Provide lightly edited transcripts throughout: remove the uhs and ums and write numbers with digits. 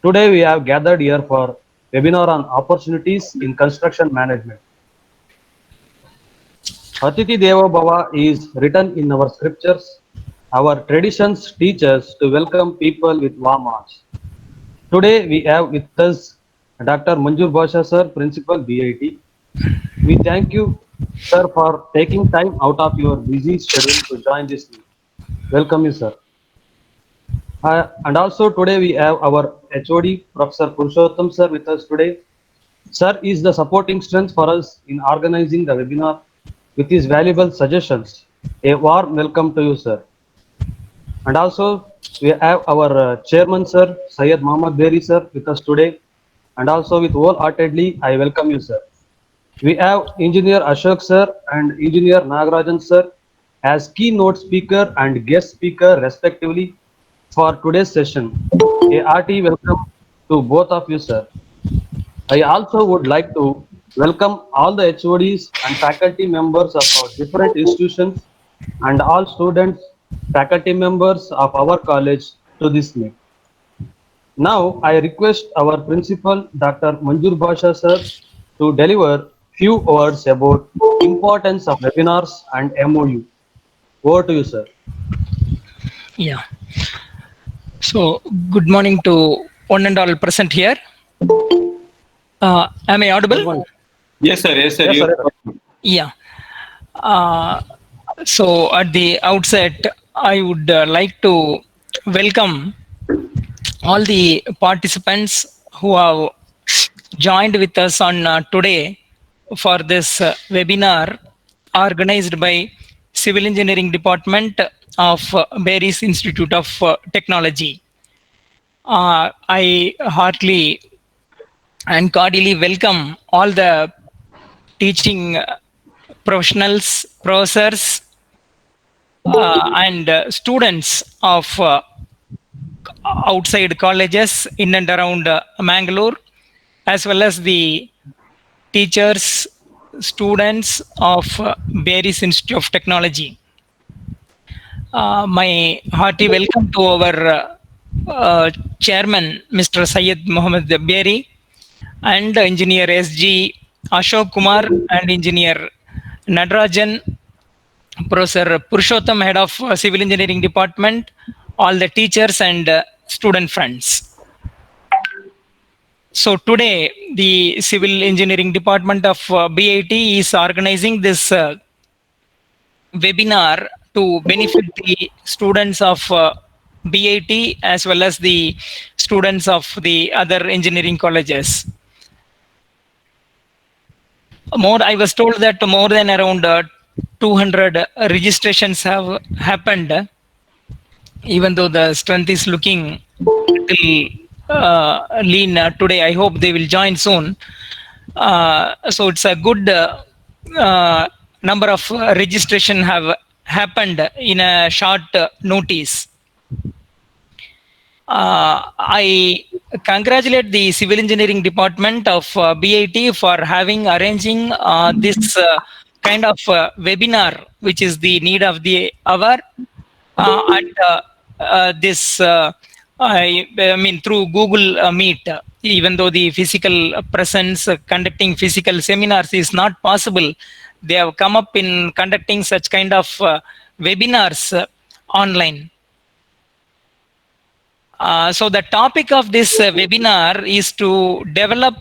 Today we have gathered here for webinar on opportunities in construction management. Atiti Deva Bhava is written in our scriptures. Our traditions teach us to welcome people with warm hearts. Today we have with us Dr. Manjur Basha sir, Principal BIT. We thank you, sir, for taking time out of your busy schedule to join this meeting. Welcome you, sir. And also today we have our HOD, Professor Purushottam sir, with us today. Sir is the supporting strength for us in organizing the webinar with his valuable suggestions. A warm welcome to you, sir. And also we have our chairman, sir, Syed Mohammad Beri, sir, with us today. And also with wholeheartedly, I welcome you, sir. We have Engineer Ashok, sir, and Engineer Nagarajan, sir, as keynote speaker and guest speaker, respectively, for today's session. A hearty welcome to both of you, sir. I also would like to welcome all the HODs and faculty members of our different institutions and all students, faculty members of our college to this meet. Now I request our principal, Dr. Manjur Basha sir, to deliver few words about importance of webinars and MOU. Over to you, sir. Yeah. So, good morning to one and all present here. Am I Good audible? morning. Yes, sir. Yes, sir. Yes, sir. Yeah. Uh, so, at the outset, I would like to welcome all the participants who have joined with us on today for this webinar organized by Civil Engineering Department of Barry's Institute of Technology. I heartily and cordially welcome all the teaching professionals, professors, and students of outside colleges in and around Mangalore, as well as the teachers, students of Barry's Institute of Technology. My hearty welcome to our chairman, Mr. Syed Mohammad Berry, and engineer S.G. Ashok Kumar and engineer Nadarajan, Professor Purushottam, head of Civil Engineering Department, all the teachers and student friends. So today, the Civil Engineering Department of BIT is organizing this webinar to benefit the students of BIT as well as the students of the other engineering colleges. I was told that more than around 200 registrations have happened, even though the strength is looking little lean today. I hope they will join soon. So it's a good number of registration have happened in a short notice. I congratulate the Civil Engineering Department of BIT for having arranging this kind of webinar, which is the need of the hour, at this. I mean, through Google Meet. Even though the physical presence, conducting physical seminars is not possible, they have come up in conducting such kind of webinars online. So the topic of this webinar is to develop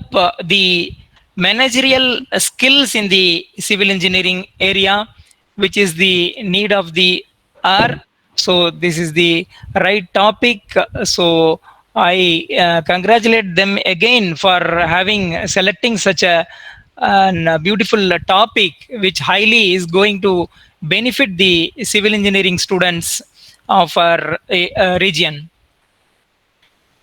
the managerial skills in the civil engineering area, which is the need of the hour. So this is the right topic. So I congratulate them again for having selecting such a beautiful topic, which highly is going to benefit the civil engineering students of our region.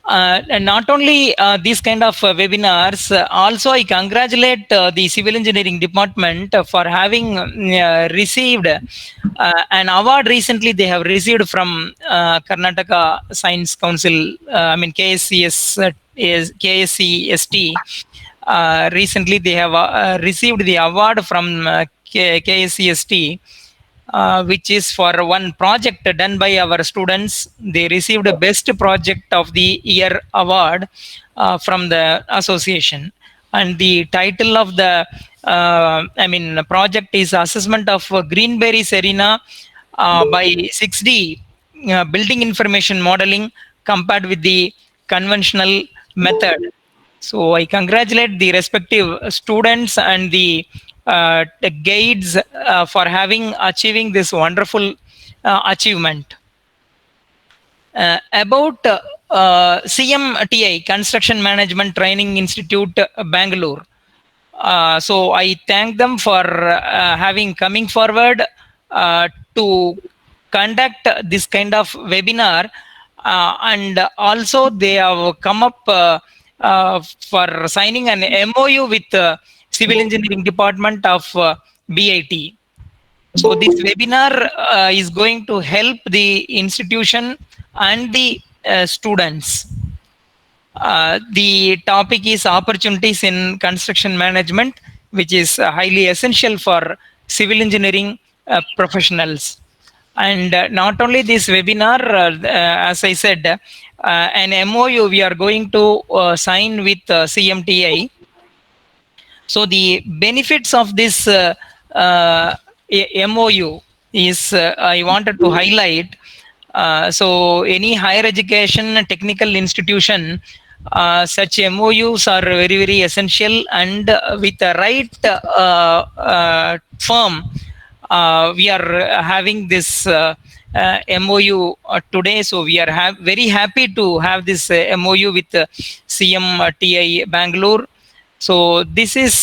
And not only these kind of webinars, also I congratulate the Civil Engineering Department for having received an award recently. They have received from Karnataka Science Council, I mean KSCST. Recently, they have received the award from KSCST which is for one project done by our students. They received a Best Project of the Year award from the association. And the title of the project is Assessment of Greenberry's Arena by 6D Building Information Modeling compared with the conventional method. So I congratulate the respective students and the guides for having achieving this wonderful achievement. About CMTI, Construction Management Training Institute, Bangalore. So I thank them for having coming forward to conduct this kind of webinar, and also they have come up for signing an MOU with Civil Engineering Department of BIT. So this webinar is going to help the institution and the students. The topic is opportunities in construction management, which is highly essential for civil engineering professionals. And not only this webinar, as I said, an MOU we are going to sign with CMTI. So the benefits of this MOU is I wanted to highlight. So any higher education technical institution, such MOUs are very, very essential, and with the right firm, we are having this MOU today. So we are very happy to have this MOU with CMTI Bangalore. So this is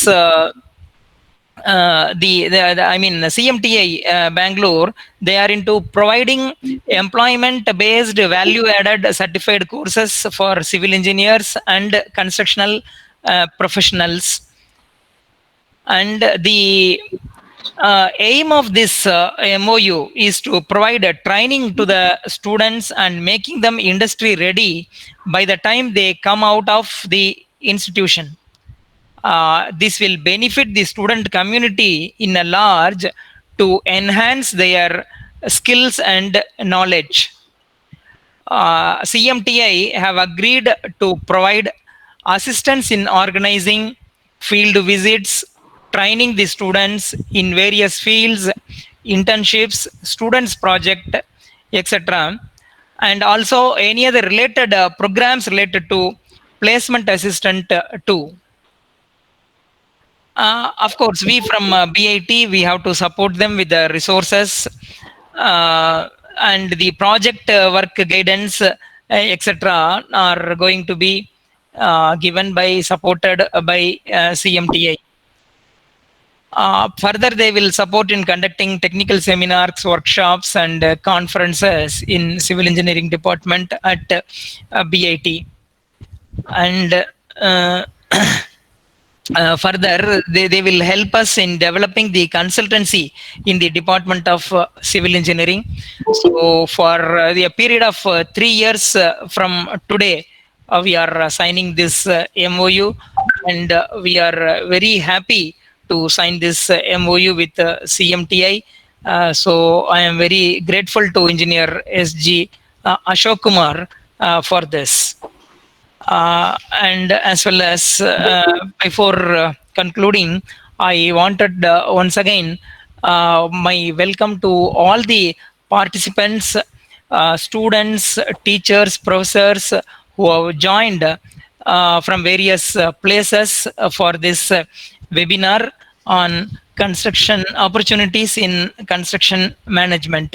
CMTI Bangalore. They are into providing employment-based value-added certified courses for civil engineers and constructional professionals. And the aim of this MOU is to provide a training to the students and making them industry ready by the time they come out of the institution. This will benefit the student community in a large to enhance their skills and knowledge. CMTI have agreed to provide assistance in organizing field visits, training the students in various fields, internships, students project, etc. And also any other related programs related to placement assistant too. Of course, we from BIT, we have to support them with the resources and the project work guidance, etc. are going to be given by, supported by CMTI. Further, they will support in conducting technical seminars, workshops, and conferences in civil engineering department at BIT. And further, they will help us in developing the consultancy in the Department of Civil Engineering. So for the period of 3 years from today, we are signing this MOU, and we are very happy to sign this MOU with CMTI. So I am very grateful to Engineer SG Ashok Kumar for this. And as well as before concluding, I wanted once again my welcome to all the participants, students, teachers, professors who have joined from various places for this webinar on construction opportunities in construction management.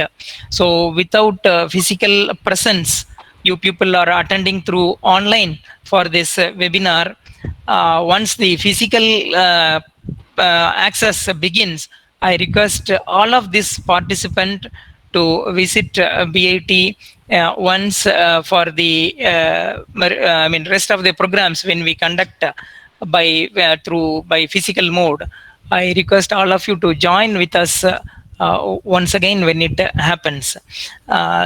So without physical presence, you people are attending through online for this webinar. Once the physical access begins, I request all of this participant to visit BIT once for the rest of the programs when we conduct by physical mode. I request all of you to join with us once again when it happens.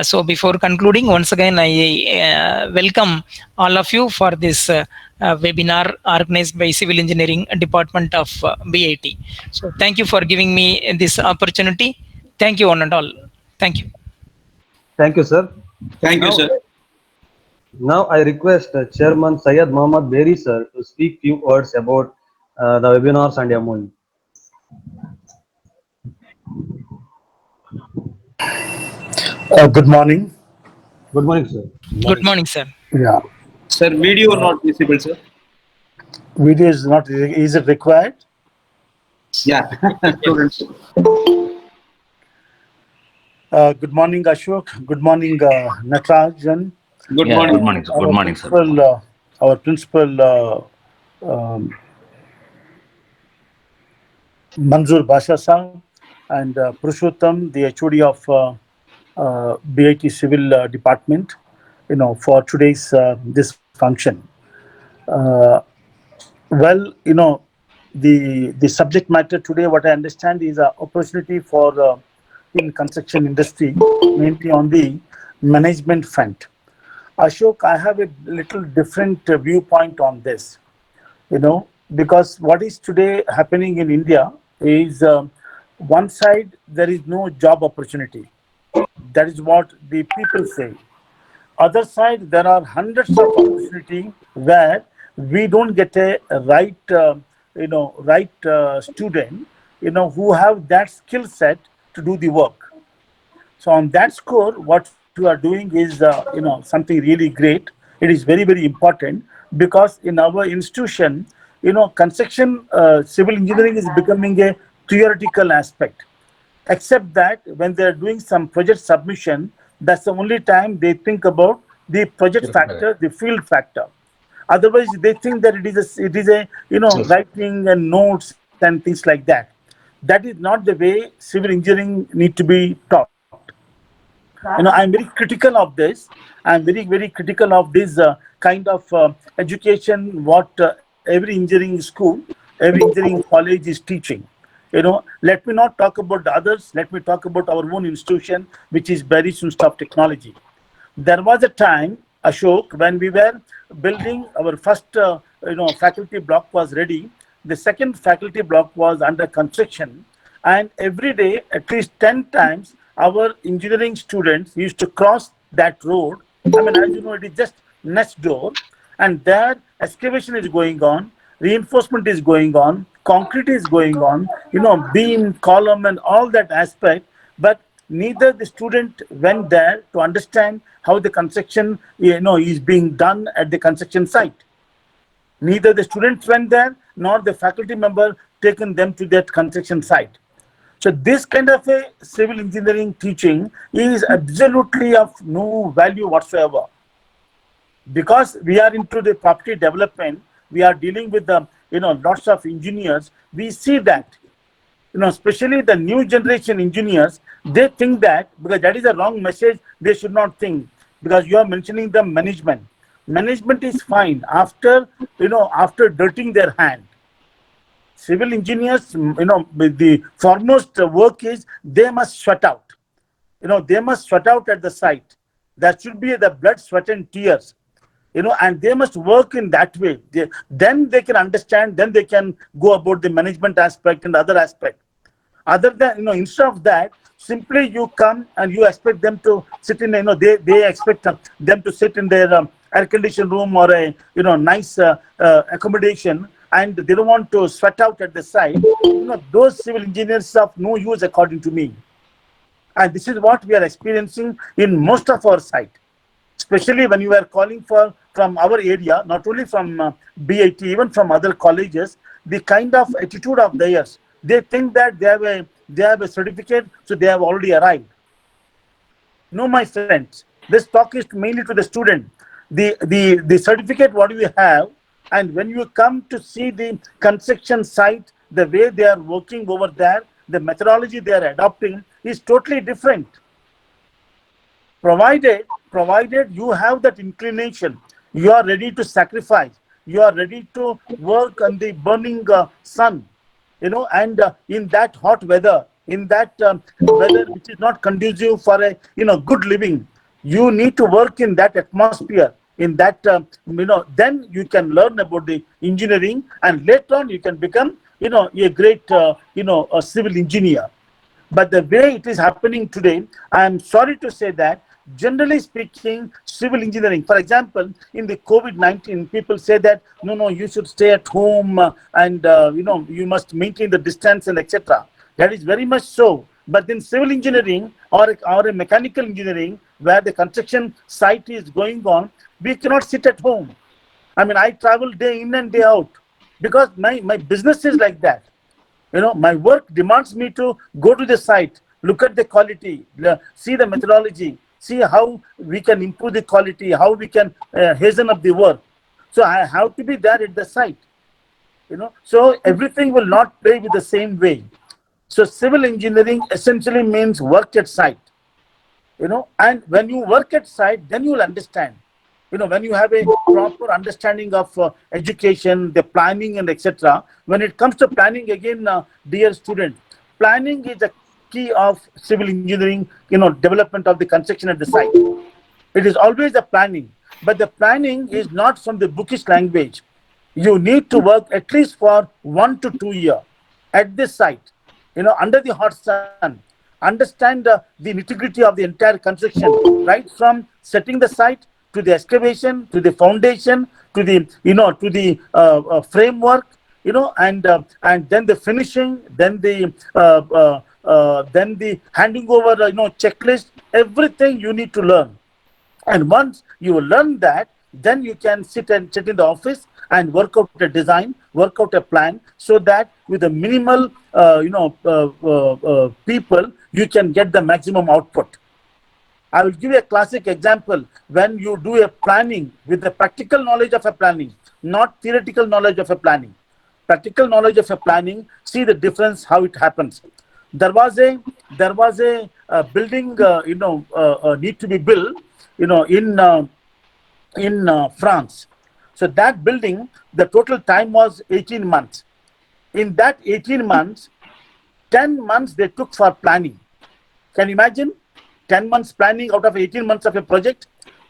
So before concluding, once again I welcome all of you for this webinar organized by Civil Engineering Department of BIT. So thank you for giving me this opportunity. Thank you, one and all. Thank you. Thank you, sir. Thank you, Now, sir. now I request Chairman Syed Mohammad Beri sir to speak few words about the webinars and MOE. Good morning. Good morning, sir. Good morning, sir. Yeah, Sir, video not visible, sir. video is not. Is it required? Yeah, students. Good morning, Ashok. Good morning, Natarajan. Good Yeah, morning. good morning, sir. Good morning, sir. Good morning. Our principal, Manzoor Basha Sahab, and Purushottam, the HOD of BIT Civil Department. For today's this function. Uh, Well, the subject matter today, what I understand, is an opportunity for in construction industry, mainly on the management front. Ashok, I have a little different viewpoint on this. Because what is today happening in India is one side there is no job opportunity. That is what the people say. Other side there are hundreds of opportunity where we don't get a right student who have that skill set to do the work. So on that score, what you are doing is something really great. It is very, very important, because in our institution, construction civil engineering is becoming a theoretical aspect, except that when they're doing some project submission, that's the only time they think about the project factor, the field factor. Otherwise, they think that it is a writing and notes and things like that. That is not the way civil engineering need to be taught. I'm very critical of this. I'm very, very critical of this kind of education what every engineering school, every engineering college is teaching. Let me not talk about the others. Let me talk about our own institution, which is Barry Institute of Technology. There was a time, Ashok, when we were building our first faculty block was ready. The second faculty block was under construction, and every day at least 10 times our engineering students used to cross that road. I mean, as you know, it is just next door, and there excavation is going on, reinforcement is going on, concrete is going on, beam, column, and all that aspect. But neither the student went there to understand how the construction is being done at the construction site. Neither the students went there nor the faculty member taken them to that construction site. So this kind of a civil engineering teaching is absolutely of no value whatsoever. Because we are into the property development, we are dealing with the lots of engineers. We see that especially the new generation engineers, they think that, because that is a wrong message, they should not think, because you are mentioning the management. Management is fine after dirtying their hand. Civil engineers, the foremost work is they must sweat out. They must sweat out at the site. That should be the blood, sweat, and tears. And they must work in that way. Then they can understand, then they can go about the management aspect and other aspect. Other than, instead of that, simply you come and you expect them to sit in, they expect them to sit in their air-conditioned room or a, nice accommodation, and they don't want to sweat out at the site. Those civil engineers are of no use, according to me. And this is what we are experiencing in most of our site. Especially when you are calling from our area, not only from BIT, even from other colleges, the kind of attitude of theirs, they think that they have a certificate, so they have already arrived. No, my friends, this talk is mainly to the student. The certificate what we have, and when you come to see the construction site, the way they are working over there, the methodology they are adopting is totally different. Provided you have that inclination, you are ready to sacrifice, you are ready to work on the burning sun, and in that hot weather, in that weather which is not conducive for a good living, you need to work in that atmosphere, in that then you can learn about the engineering, and later on you can become a great a civil engineer. But the way it is happening today, I am sorry to say that, generally speaking, civil engineering, for example, in the COVID-19, people say that, no, you should stay at home and, you must maintain the distance and etc. That is very much so. But in civil engineering or a mechanical engineering, where the construction site is going on, we cannot sit at home. I mean, I travel day in and day out because my business is like that. My work demands me to go to the site, look at the quality, see the methodology, see how we can improve the quality, how we can hasten up the work. So I have to be there at the site. So everything will not play with the same way. So civil engineering essentially means work at site. And when you work at site, then you will understand. When you have a proper understanding of education, the planning and etc. When it comes to planning, again, dear student, planning is the key of civil engineering, development of the construction at the site. It is always the planning, but the planning is not from the bookish language. You need to work at least for 1 to 2 years at this site, under the hot sun, understand the nitty-gritty of the entire construction, right from setting the site to the excavation, to the foundation, to the framework, and then the finishing, then the handing over, checklist. Everything you need to learn, and once you learn that, then you can sit in the office and work out a design, work out a plan, so that with a minimal, people, you can get the maximum output. I will give you a classic example. When you do a planning with the practical knowledge of a planning, not theoretical knowledge of a planning, practical knowledge of a planning, see the difference, how it happens. There was a building, need to be built, in France. So that building, the total time was 18 months. In that 18 months, 10 months they took for planning. Can you imagine? 10 months planning out of 18 months of a project.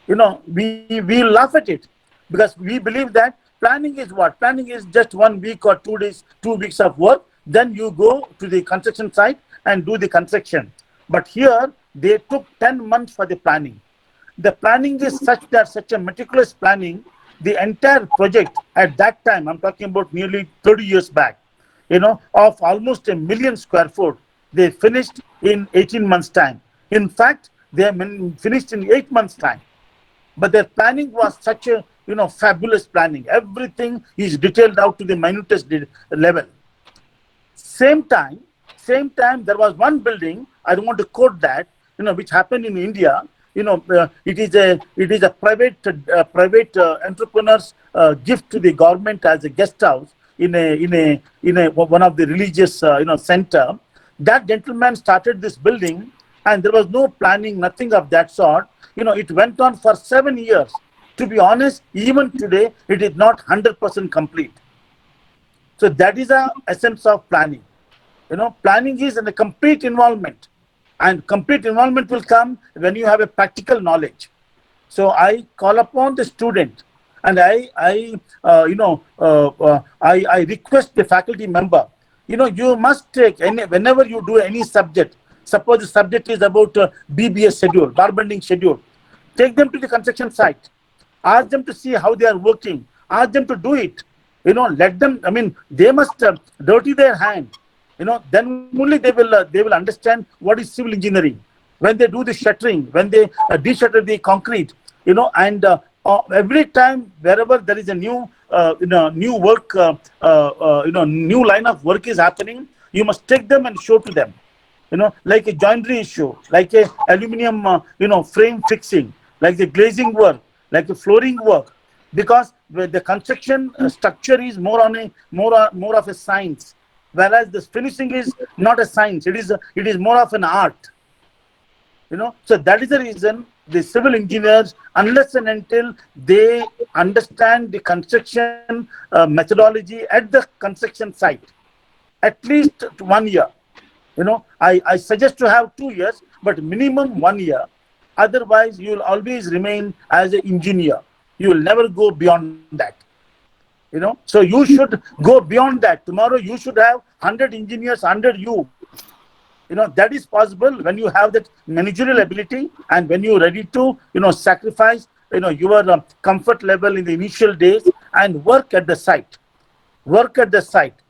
We laugh at it because we believe that planning is what? Planning is just 1 week or 2 days, 2 weeks of work. Then you go to the construction site and do the construction. But here they took 10 months for the planning. The planning is such a meticulous planning. The entire project at that time, I'm talking about nearly 30 years back, of almost 1 million square foot, they finished in 18 months time. In fact, they have been finished in 8 months' time. But their planning was such a fabulous planning. Everything is detailed out to the minutest level. Same time, there was one building. I don't want to quote that. Which happened in India. It is a private entrepreneur's gift to the government as a guest house in one of the religious center. That gentleman started this building. And there was no planning, nothing of that sort. It went on for 7 years. To be honest, even today, it is not 100% complete. So that is the essence of planning. Planning is a complete involvement. And complete involvement will come when you have a practical knowledge. So I call upon the student, and I request the faculty member, you must take, whenever you do any subject, suppose the subject is about BBS schedule, bar bending schedule. Take them to the construction site. Ask them to see how they are working. Ask them to do it. Let them. They must dirty their hand. Then only they will understand what is civil engineering. When they do the shuttering, when they de-shutter the concrete, and every time wherever there is a new new work, new line of work is happening, you must take them and show to them. Like a joinery issue, like a aluminium, frame fixing, like the glazing work, like the flooring work, because the construction structure is more of a science, whereas the finishing is not a science. It is more of an art. So that is the reason the civil engineers, unless and until they understand the construction methodology at the construction site, at least 1 year. I suggest to have 2 years, but minimum 1 year. Otherwise, you will always remain as an engineer. You will never go beyond that. So you should go beyond that. Tomorrow you should have 100 engineers under you. that is possible when you have that managerial ability and when you're ready to, sacrifice, your comfort level in the initial days and work at the site.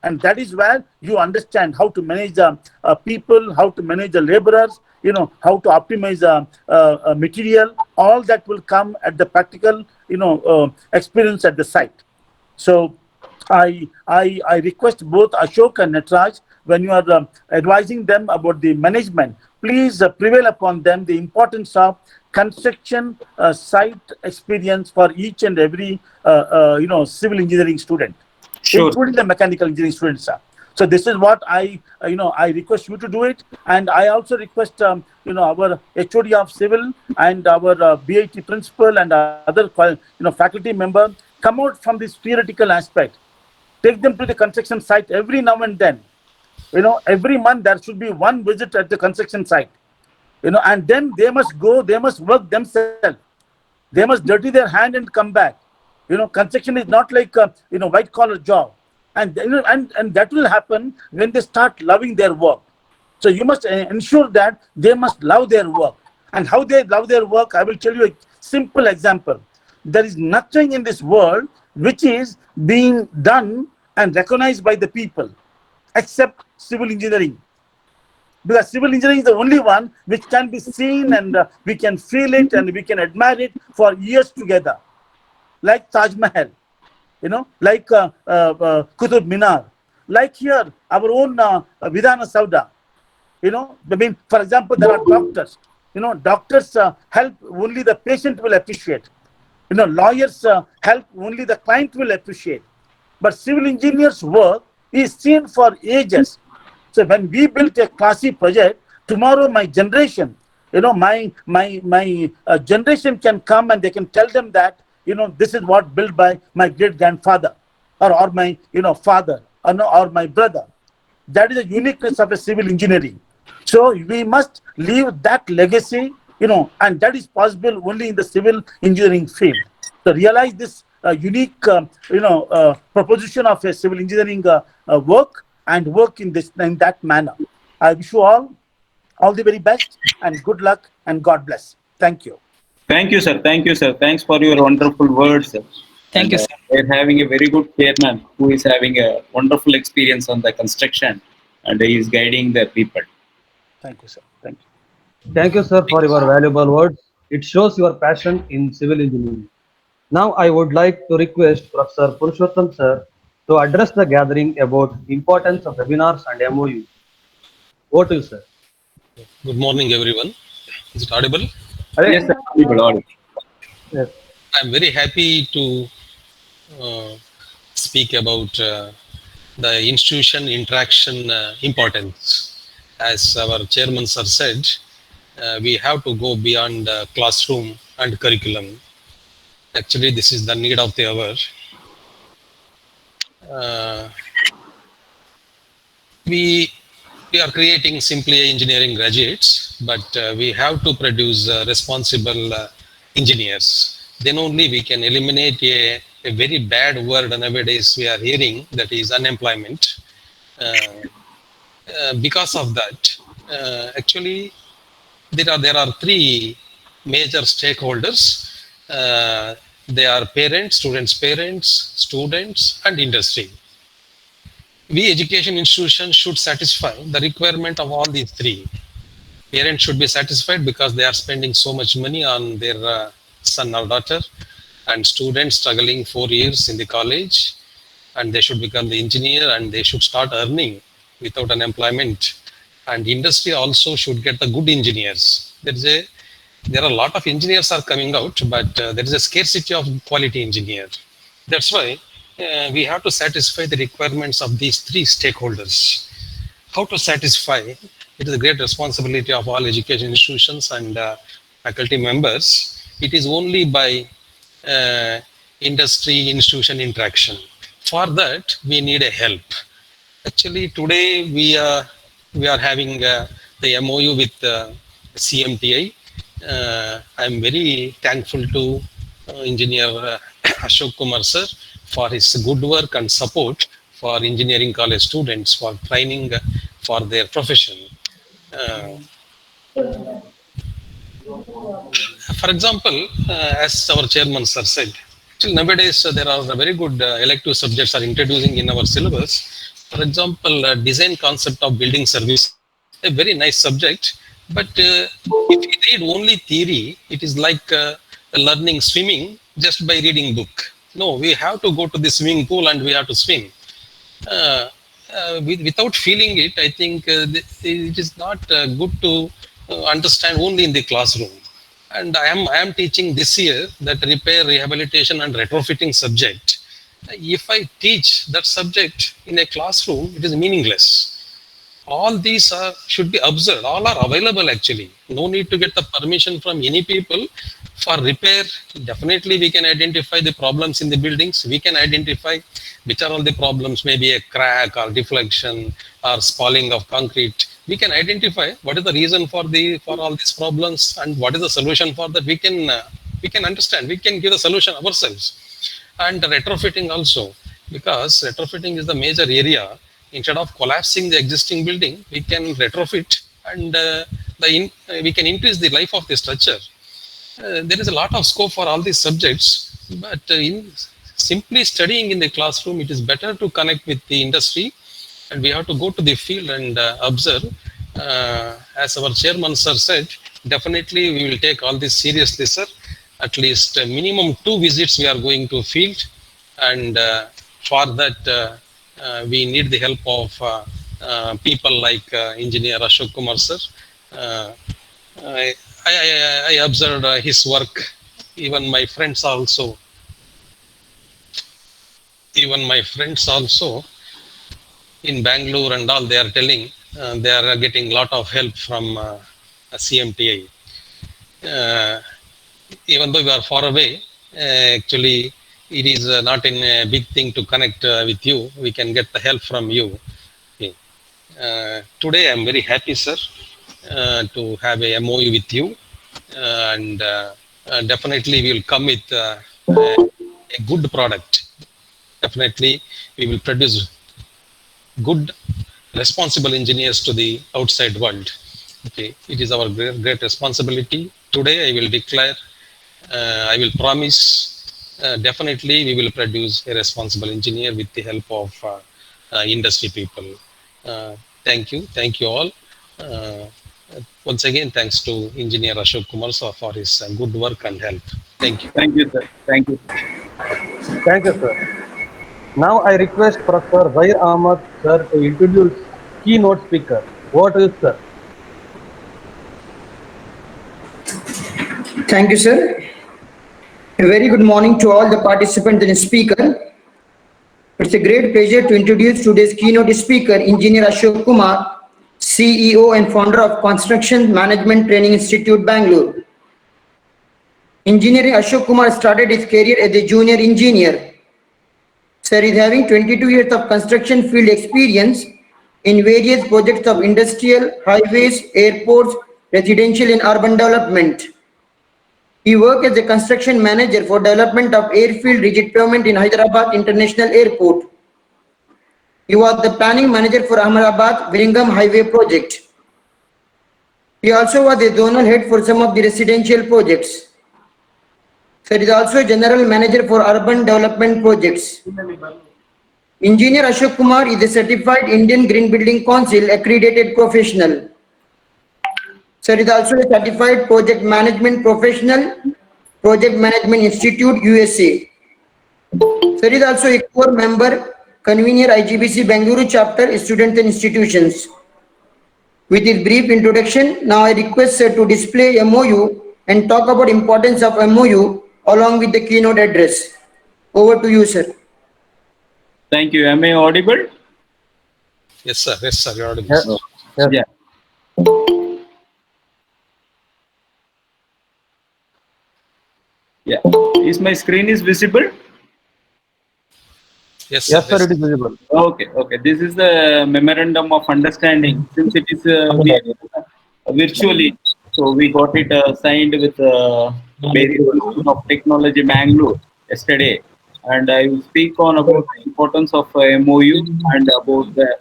And that is where you understand how to manage the people, how to manage the laborers, how to optimize material. All that will come at the practical, experience at the site. So I request both Ashok and Natraj, when you are advising them about the management, please prevail upon them the importance of construction site experience for each and every civil engineering student, Sure. including the mechanical engineering students. So this is what I request you to do it, and I also request our HOD of civil and our BIT principal and other faculty member come out from this theoretical aspect. Take them to the construction site every now and then. Every month there should be one visit at the construction site. And then they must go, they must work themselves. They must dirty their hand and come back. Construction is not like a white collar job, and and that will happen when they start loving their work. So you must ensure that they must love their work. And how they love their work, I will tell you a simple example. There is nothing in this world which is being done and recognized by the people except civil engineering. Because civil engineering is the only one which can be seen, and we can feel it and we can admire it for years together. Like Taj Mahal, like Qutub Minar, like here, our own Vidhana Sauda. For example, there are doctors. Doctors help only the patient will appreciate. Lawyers help only the client will appreciate. But civil engineers' work is seen for ages. So when we built a classy project, tomorrow my generation, my generation can come and they can tell them that, this is what built by my great grandfather or my, father or my brother. That is the uniqueness of a civil engineering. So we must leave that legacy, and that is possible only in the civil engineering field. So realize this unique, proposition of a civil engineering work and work in that manner. I wish you all the very best and good luck and God bless. Thank you. Thank you, sir. Thank you, sir. Thanks for your wonderful words. Thank you, sir. We're having a very good chairman who is having a wonderful experience on the construction, and he is guiding the people. Thank you, sir. Thank you. Thank you, sir, for your valuable words. It shows your passion in civil engineering. Now, I would like to request Professor Purushottam, sir, to address the gathering about importance of webinars and MOU. Over to you, sir. Good morning, everyone. Is it audible? Yes, sir. People, Yes. I'm very happy to speak about the institution interaction importance. As our chairman sir said, we have to go beyond classroom and curriculum. Actually, this is the need of the hour. We are creating simply engineering graduates, but we have to produce responsible engineers. Then only we can eliminate a very bad word nowadays we are hearing, that is unemployment. Because of that, actually, there are three major stakeholders. They are parents, students, and industry. We education institutions should satisfy the requirement of all these three. Parents should be satisfied because they are spending so much money on their son or daughter, and students struggling 4 years in the college, and they should become the engineer and they should start earning without unemployment. And industry also should get the good engineers. There are a lot of engineers are coming out, but there is a scarcity of quality engineers. That's why we have to satisfy the requirements of these three stakeholders. How to satisfy? It is a great responsibility of all education institutions and faculty members. It is only by industry institution interaction. For that, we need a help. Actually, today we are having the MOU with CMTI. I am very thankful to Engineer Ashok Kumar sir for his good work and support for engineering college students for training for their profession. Uh, for example, as our chairman sir said, actually nowadays there are very good elective subjects are introducing in our syllabus. For example, design concept of building service, a very nice subject. But if we read only theory, it is like learning swimming just by reading book. No, we have to go to the swimming pool and we have to swim. Without feeling it, I think it is not good to understand only in the classroom. And I am teaching this year that repair, rehabilitation, and retrofitting subject. If I teach that subject in a classroom, it is meaningless. All these should be observed. All are available actually. No need to get the permission from any people. For repair, definitely we can identify the problems in the buildings. We can identify which are all the problems, maybe a crack or deflection or spalling of concrete. We can identify what is the reason for all these problems and what is the solution for that. We can understand. We can give the solution ourselves. And retrofitting also, because retrofitting is the major area. Instead of collapsing the existing building, we can retrofit and we can increase the life of the structure. There is a lot of scope for all these subjects, but in simply studying in the classroom, it is better to connect with the industry, and we have to go to the field and observe. As our chairman sir said, definitely we will take all this seriously, sir. At least minimum 2 visits we are going to field, and for that we need the help of people like engineer Ashok Kumar sir. I observed his work. Even my friends also in Bangalore and all, they are telling they are getting a lot of help from CMTI. Even though we are far away, actually it is not a big thing to connect with you. We can get the help from you. Okay. Today I am very happy, sir, to have a MOU with you, and definitely we will come with a good product. Definitely we will produce good, responsible engineers to the outside world. Okay, it is our great responsibility. Today I will declare, I will promise, definitely we will produce a responsible engineer with the help of industry people. Thank you all. Once again, thanks to Engineer Ashok Kumar sir for his good work and help. Thank you. Thank you, sir. Thank you. Thank you, sir. Now I request Professor Zair Ahmad sir to introduce keynote speaker. What is sir? Thank you, sir. A very good morning to all the participants and speaker. It's a great pleasure to introduce today's keynote speaker, Engineer Ashok Kumar, CEO and founder of Construction Management Training Institute, Bangalore. Engineer Ashok Kumar started his career as a junior engineer. Sir is having 22 years of construction field experience in various projects of industrial, highways, airports, residential and urban development. He worked as a construction manager for development of airfield rigid pavement in Hyderabad International Airport. He was the planning manager for Ahmedabad-Viringam Highway project. He also was a zonal head for some of the residential projects. Sir is also a general manager for urban development projects. Engineer Ashok Kumar is a certified Indian Green Building Council accredited professional. Sir is also a certified project management professional, Project Management Institute, USA. Sir is also a core member, convener IGBC Bangalore chapter, students and institutions. With his brief introduction, now I request sir to display MOU and talk about importance of MOU along with the keynote address. Over to you, sir. Thank you. Am I audible? Yes, sir. Yes, sir. You're audible. Yes. Yes. Yeah. Yeah. Is my screen is visible? Yes, Yes, sir, it is visible. Okay. Okay. This is the memorandum of understanding. Since it is virtually, so we got it signed with various Institute of Technology Bangalore yesterday, and I will speak on about the importance of MOU and about the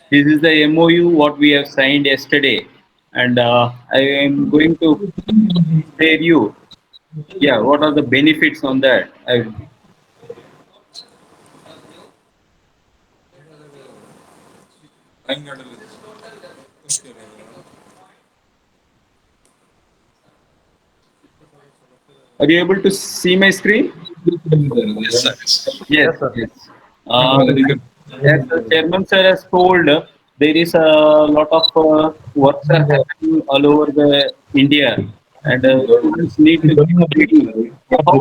This is the MOU what we have signed yesterday, and I am going to share you. Yeah, what are the benefits on that? Are you able to see my screen? Yes, sir. Yes, Yes, sir. yes. As the chairman sir has told, there is a lot of works are happening all over the India, and students need to get ready. How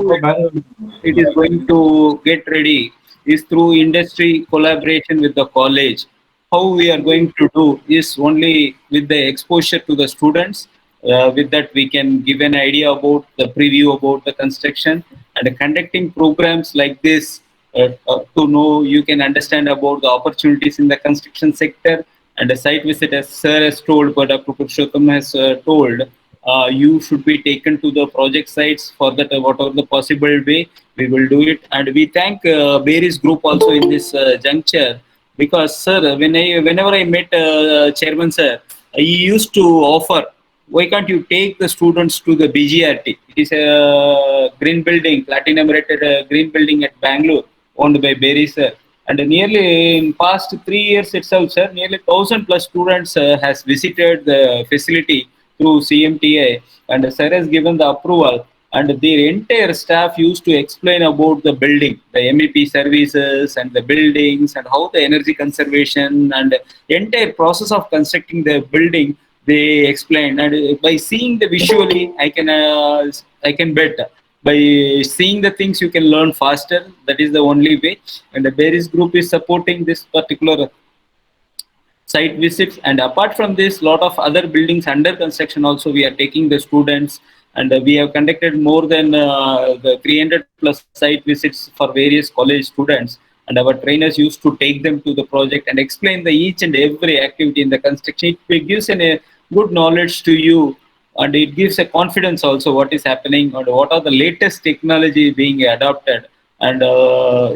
it is going to get ready is through industry collaboration with the college. How we are going to do is only with the exposure to the students. With that, we can give an idea about the preview about the construction and conducting programs like this to know you can understand about the opportunities in the construction sector and the site visit as sir has told, but Dr. Purushottam has told, you should be taken to the project sites for that whatever the possible way we will do it. And we thank Berry's group also in this juncture because sir, whenever I met chairman sir, he used to offer, why can't you take the students to the BGRT? It is a green building, platinum rated green building at Bangalore, owned by Berry sir. And nearly in past 3 years itself, sir, nearly 1,000 plus students has visited the facility through CMTA, and sir has given the approval. And their entire staff used to explain about the building, the MEP services and the buildings and how the energy conservation and entire process of constructing the building they explained. And by seeing the visually, I can bet by seeing the things you can learn faster. That is the only way. And the Berries group is supporting this particular site visits, and apart from this lot of other buildings under construction also we are taking the students, and we have conducted more than the 300 plus site visits for various college students, and our trainers used to take them to the project and explain the each and every activity in the construction. It gives a good knowledge to you, and it gives a confidence also what is happening and what are the latest technology being adopted. And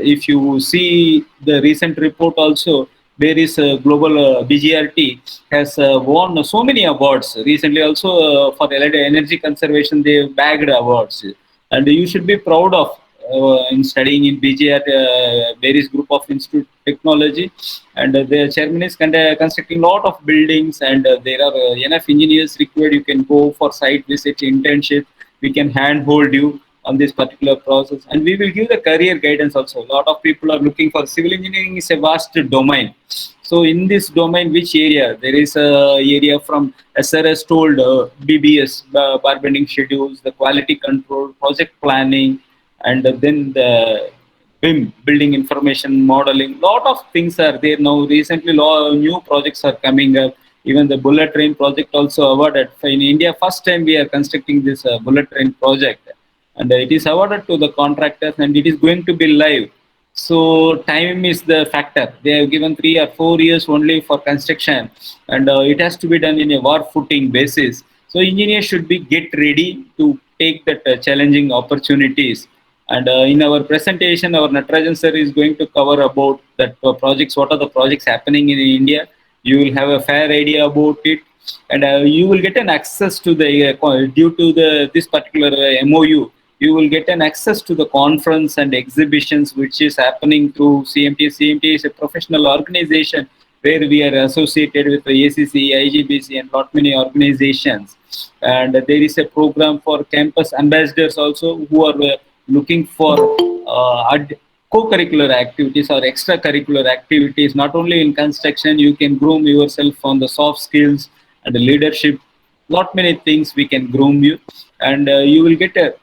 if you see the recent report also, there is a global BGRT has won so many awards recently also for energy conservation. They bagged awards, and you should be proud of in studying in BGR various group of institute technology, and the chairman is constructing lot of buildings, and there are enough engineers required. You can go for site visit, internship. We can handhold you on this particular process, and we will give the career guidance also. A lot of people are looking for civil engineering is a vast domain. So in this domain, which area? There is a area from SRS told BBS, bar bending schedules, the quality control, project planning, and then the BIM, building information modeling. Lot of things are there now. Recently, new projects are coming up. Even the bullet train project also awarded. In India, first time we are constructing this bullet train project, and it is awarded to the contractors, and it is going to be live. So time is the factor. They have given 3 or 4 years only for construction, and it has to be done in a war footing basis. So engineers should be get ready to take that challenging opportunities. And in our presentation, our Natarajan sir is going to cover about that projects. What are the projects happening in India? You will have a fair idea about it, and you will get an access to the due to the this particular MOU. You will get an access to the conference and exhibitions which is happening through CMT. CMT is a professional organization where we are associated with the ACC, IGBC, and lot many organizations. And there is a program for campus ambassadors also who are looking for co-curricular activities or extracurricular activities. Not only in construction, you can groom yourself on the soft skills and the leadership. Lot many things we can groom you, and you will get a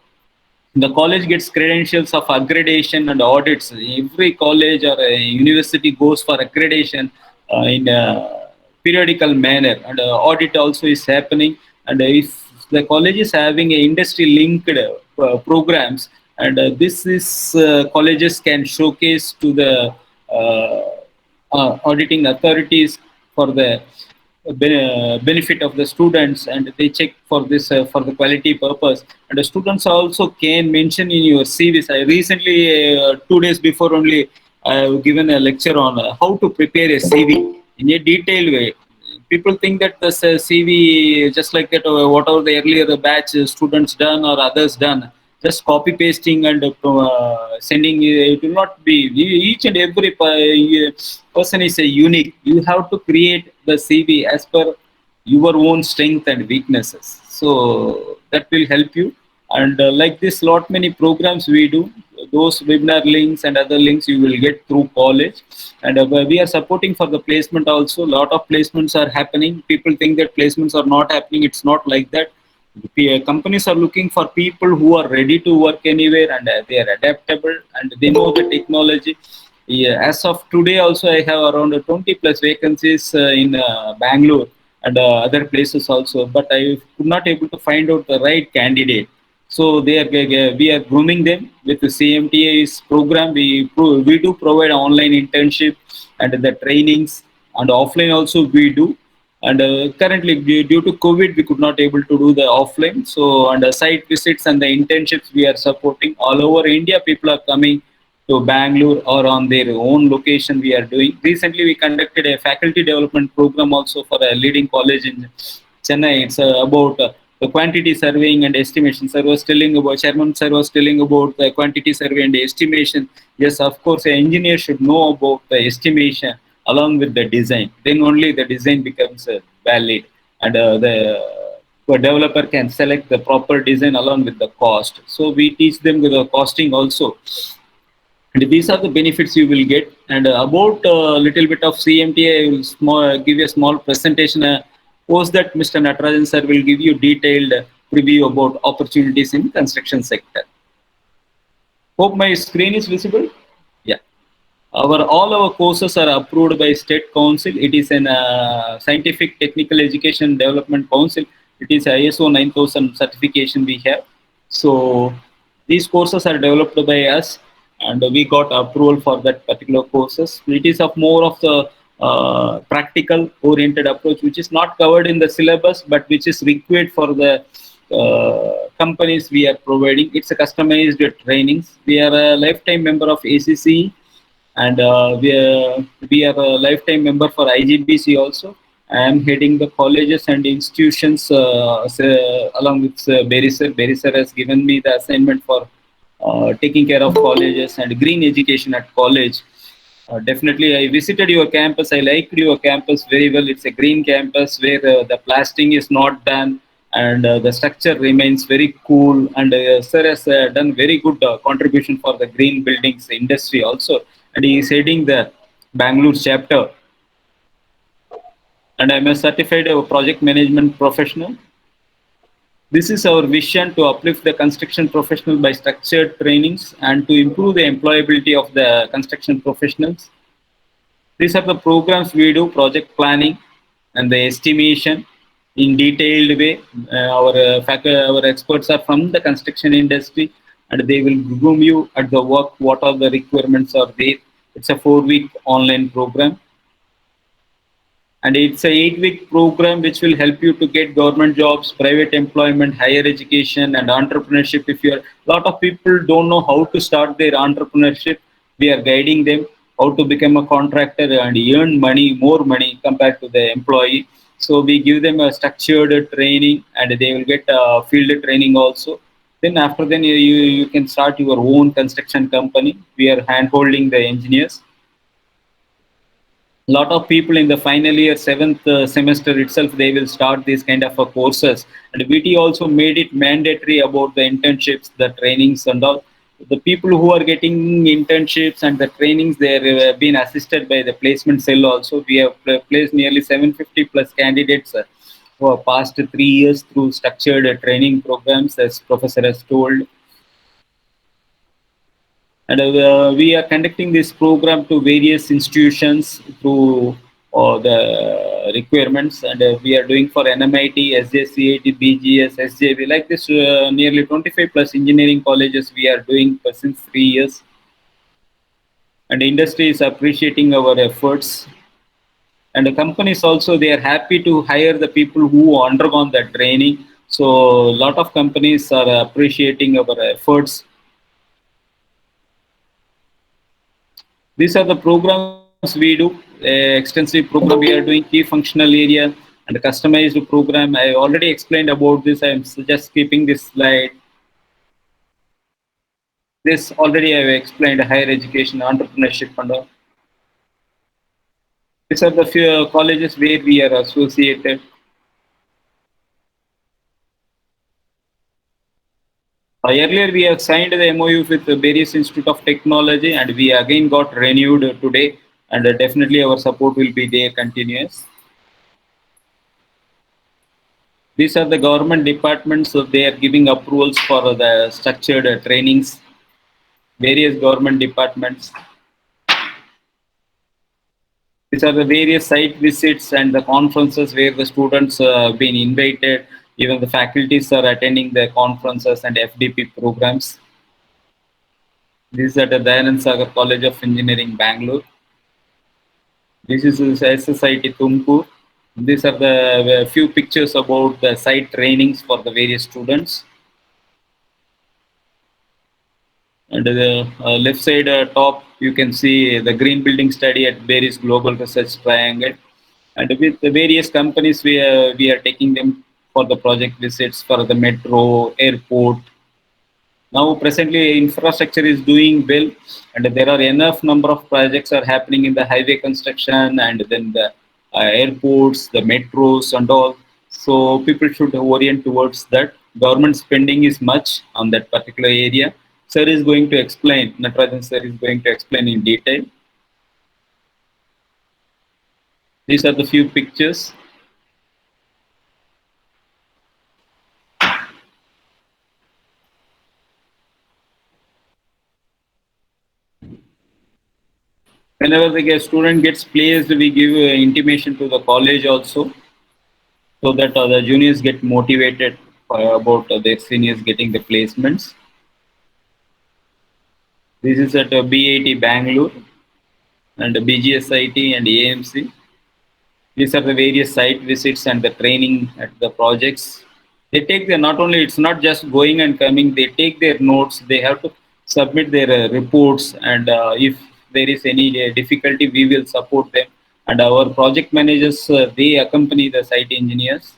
the college gets credentials of accreditation and audits. Every college or a university goes for accreditation in a periodical manner, and audit also is happening. And if the college is having a industry linked programs, and this is colleges can showcase to the auditing authorities for the benefit of the students, and they check for this for the quality purpose. And the students also can mention in your CVs. I recently 2 days before only I have given a lecture on how to prepare a CV. in a detailed way. People think that the CV, just like that, whatever the earlier batch students done or others done, just copy pasting and sending, it will not be. Each and every person is unique. You have to create the CV as per your own strength and weaknesses. So that will help you. And like this, lot many programs we do. Those webinar links and other links you will get through college. And we are supporting for the placement also. Lot of placements are happening. People think that placements are not happening. It's not like that. Companies are looking for people who are ready to work anywhere, and they are adaptable and they know the technology. Yeah, as of today also I have around 20 plus vacancies in Bangalore and other places also, but I could not able to find out the right candidate. So we are grooming them with the CMTA's program. We do provide online internship and the trainings, and offline also we do. And currently due to COVID we could not able to do the offline. So and site visits and the internships we are supporting all over India. People are coming to Bangalore or on their own location we are doing. Recently we conducted a faculty development program also for a leading college in Chennai. It's about the quantity surveying and estimation. Sir was telling about, Chairman sir was telling about the quantity survey and estimation. Yes, of course, an engineer should know about the estimation along with the design. Then only the design becomes valid, and the developer can select the proper design along with the cost. So we teach them the costing also. And these are the benefits you will get. And about a little bit of CMTA, I will give you a small presentation. Post that Mr. Natarajan sir will give you detailed preview about opportunities in construction sector. Hope my screen is visible. Yeah. All our courses are approved by State Council. It is an Scientific Technical Education Development Council. It is ISO 9000 certification we have. So these courses are developed by us, and we got approval for that particular courses. It is of more of the practical oriented approach, which is not covered in the syllabus, but which is required for the companies we are providing. It's a customized trainings. We are a lifetime member of ACC, and we are a lifetime member for IGBC also. I am heading the colleges and institutions along with Berisar. Berisar has given me the assignment for taking care of colleges and green education at college. Definitely, I visited your campus. I liked your campus very well. It's a green campus where the plastering is not done, and the structure remains very cool. And sir has done very good contribution for the green buildings industry also. And he is heading the Bangalore chapter. And I'm a certified project management professional. This is our vision to uplift the construction professional by structured trainings and to improve the employability of the construction professionals. These are the programs we do: project planning and the estimation in detailed way. Our experts are from the construction industry, and they will groom you at the work. What are the requirements are there? It's a 4-week online program. And it's a 8-week program which will help you to get government jobs, private employment, higher education, and entrepreneurship. If you're, a lot of people don't know how to start their entrepreneurship, we are guiding them how to become a contractor and earn money, more money compared to the employee. So we give them a structured training, and they will get field training also. Then after then you can start your own construction company. We are hand holding the engineers. Lot of people in the final year, 7th semester itself, they will start these kind of courses. And VT also made it mandatory about the internships, the trainings and all. The people who are getting internships and the trainings, they have been assisted by the placement cell also. We have placed nearly 750 plus candidates who have passed 3 years through structured training programs, as Professor has told. And we are conducting this program to various institutions through the requirements, and we are doing for NMIT, SJCIT, BGS, SJB, like this nearly 25 plus engineering colleges we are doing for since 3 years. And the industry is appreciating our efforts. And the companies also, they are happy to hire the people who undergone that training. So a lot of companies are appreciating our efforts. These are the programs we do. extensive program we are doing, key functional area and customized program. I already explained about this. I am just skipping this slide. This already I have explained, higher education, entrepreneurship and all. These are the few colleges where we are associated. Earlier we have signed the MOU with the various Institute of Technology and we again got renewed today, and definitely our support will be there continuous. These are the government departments, so they are giving approvals for the structured trainings, various government departments. These are the various site visits and the conferences where the students have been invited. Even the faculties are attending the conferences and FDP programs. This is at the Dayanand Sagar College of Engineering, Bangalore. This is SSIT Tumkur. These are the few pictures about the site trainings for the various students. And the left side top, you can see the green building study at various global research triangle. And with the various companies, we are taking them for the project visits for the metro, airport. Now presently infrastructure is doing well, and there are enough number of projects are happening in the highway construction and then the airports, the metros and all. So people should orient towards that. Government spending is much on that particular area. Sir is going to explain, Natarajan sir is going to explain in detail. These are the few pictures. Whenever the student gets placed, we give intimation to the college also, so that the juniors get motivated about their seniors getting the placements. This is at BIT Bangalore and BGSIT and AMC. These are the various site visits and the training at the projects. They take the, not only, it's not just going and coming, they take their notes, they have to submit their reports, and if there is any difficulty, we will support them. And our project managers, they accompany the site engineers.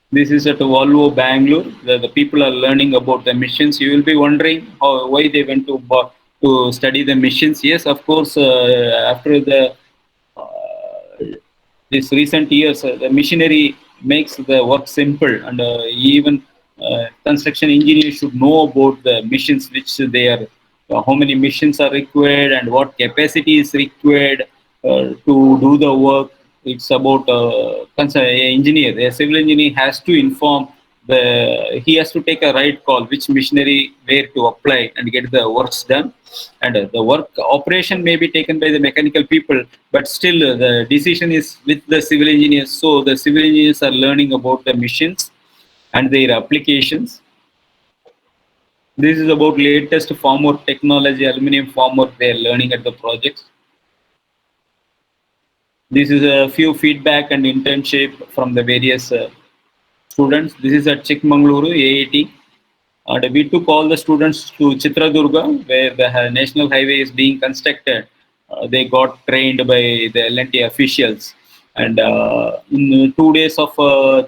This is at Volvo Bangalore. The people are learning about the missions. You will be wondering why they went to study the missions. Yes, of course, after the this recent years, the machinery makes the work simple, and even construction engineers should know about the missions which they are, how many missions are required and what capacity is required to do the work. It's about engineer. A civil engineer has to inform he has to take a right call which machinery where to apply and get the works done. And the work operation may be taken by the mechanical people, but still the decision is with the civil engineers. So the civil engineers are learning about the machines and their applications. This is about latest formwork technology, aluminum formwork they are learning at the projects. This is a few feedback and internship from the various students. This is at Chikmagaluru, AIT. And we took all the students to Chitradurga, where the national highway is being constructed. They got trained by the L&T officials. And in 2 days of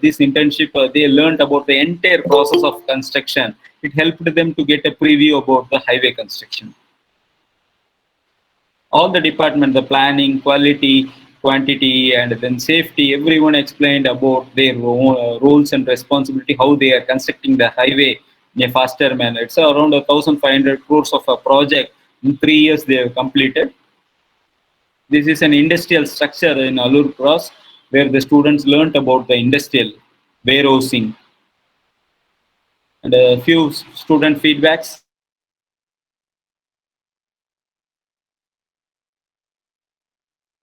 this internship, they learned about the entire process of construction. It helped them to get a preview about the highway construction. All the department, the planning, quality, quantity, and then safety, everyone explained about their roles and responsibility, how they are constructing the highway in a faster manner. It's around 1,500 crores of a project. In 3 years they have completed. This is an industrial structure in Allur Cross, where the students learnt about the industrial warehousing. And a few student feedbacks.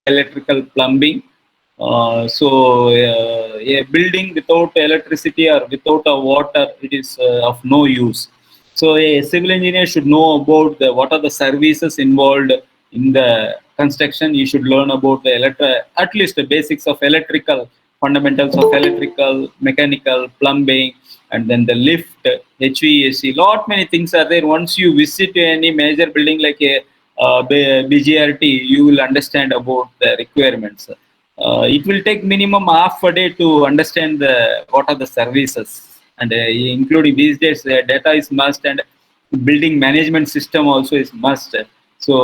Electrical plumbing. A building without electricity or without water, it is of no use. So a civil engineer should know about what are the services involved in the construction. You should learn about the at least the basics of electrical fundamentals of electrical, mechanical, plumbing, and then the lift, HVAC. Lot many things are there. Once you visit any major building like a BGRT, you will understand about the requirements. It will take minimum half a day to understand what are the services, and including these days, data is must, and building management system also is must. So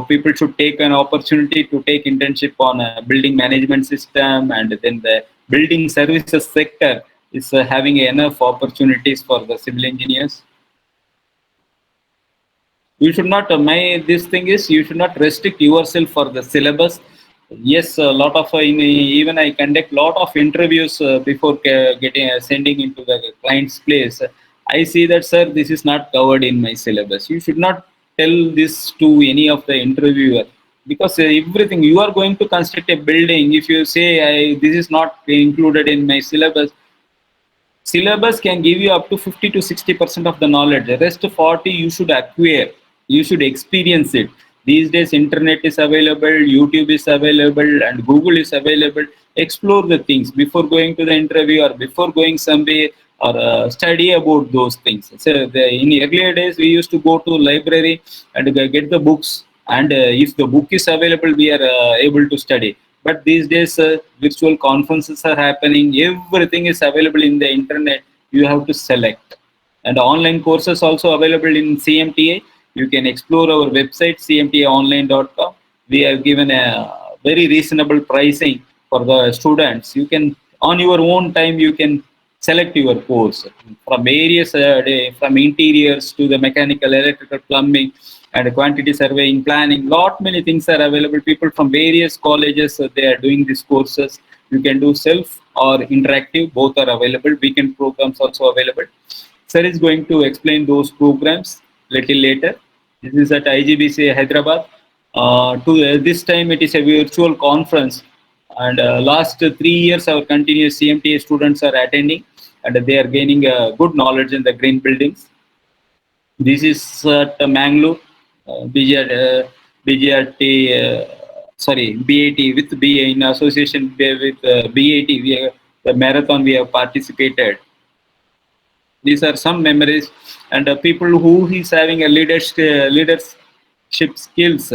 people should take an opportunity to take internship on a building management system, and then the building services sector is having enough opportunities for the civil engineers. You should not this thing is, you should not restrict yourself for the syllabus. Yes, a lot of even I conduct lot of interviews before getting sending into the client's place. I see that, sir, this is not covered in my syllabus. You should not tell this to any of the interviewer, because everything you are going to construct a building. If you say this is not included in my syllabus can give you up to 50 to 60% of the knowledge. The rest 40 you should acquire. You should experience it. These days, internet is available, YouTube is available, and Google is available. Explore the things before going to the interview or before going somewhere, or study about those things. So in earlier days, we used to go to library and get the books, and if the book is available, we are able to study. But these days, virtual conferences are happening. Everything is available in the internet. You have to select. And online courses also available in CMTA. You can explore our website, cmtaonline.com. We have given a very reasonable pricing for the students. You can, on your own time, you can select your course from various, from interiors to the mechanical, electrical, plumbing, and quantity surveying, planning. Lot many things are available. People from various colleges, they are doing these courses. You can do self or interactive, both are available. Weekend programs also available. Sir is going to explain those programs little later. This is at IGBC Hyderabad. This time it is a virtual conference, and last 3 years our continuous CMTA students are attending, and they are gaining good knowledge in the green buildings. This is at Mangalore, BGRT, BAT, with BA, in association with BAT, the marathon we have participated. These are some memories, and people who is having a leadership skills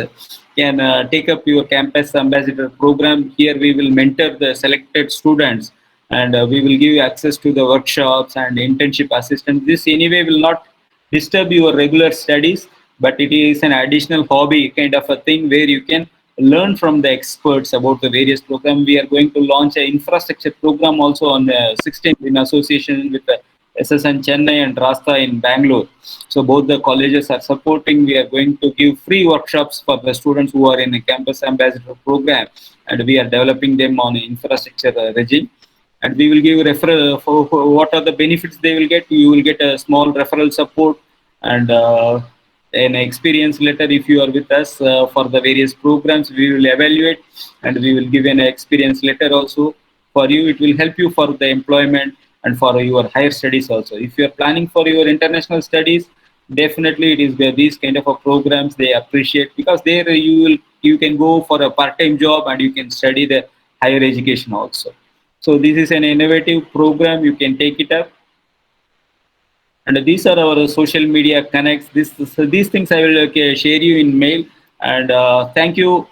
can take up your campus ambassador program. Here we will mentor the selected students, and we will give you access to the workshops and internship assistance. This anyway will not disturb your regular studies, but it is an additional hobby kind of a thing where you can learn from the experts about the various programs. We are going to launch an infrastructure program also on the 16th in association with the SSN Chennai and Rasta in Bangalore. So both the colleges are supporting. We are going to give free workshops for the students who are in a campus ambassador program, and we are developing them on infrastructure regime. And we will give referral for what are the benefits they will get. You will get a small referral support and an experience letter if you are with us for the various programs. We will evaluate, and we will give an experience letter also for you. It will help you for the employment and for your higher studies also. If you are planning for your international studies, definitely it is these kind of programs they appreciate, because there you can go for a part-time job and you can study the higher education also. So this is an innovative program. You can take it up. And these are our social media connects. These things I will share you in mail. And thank you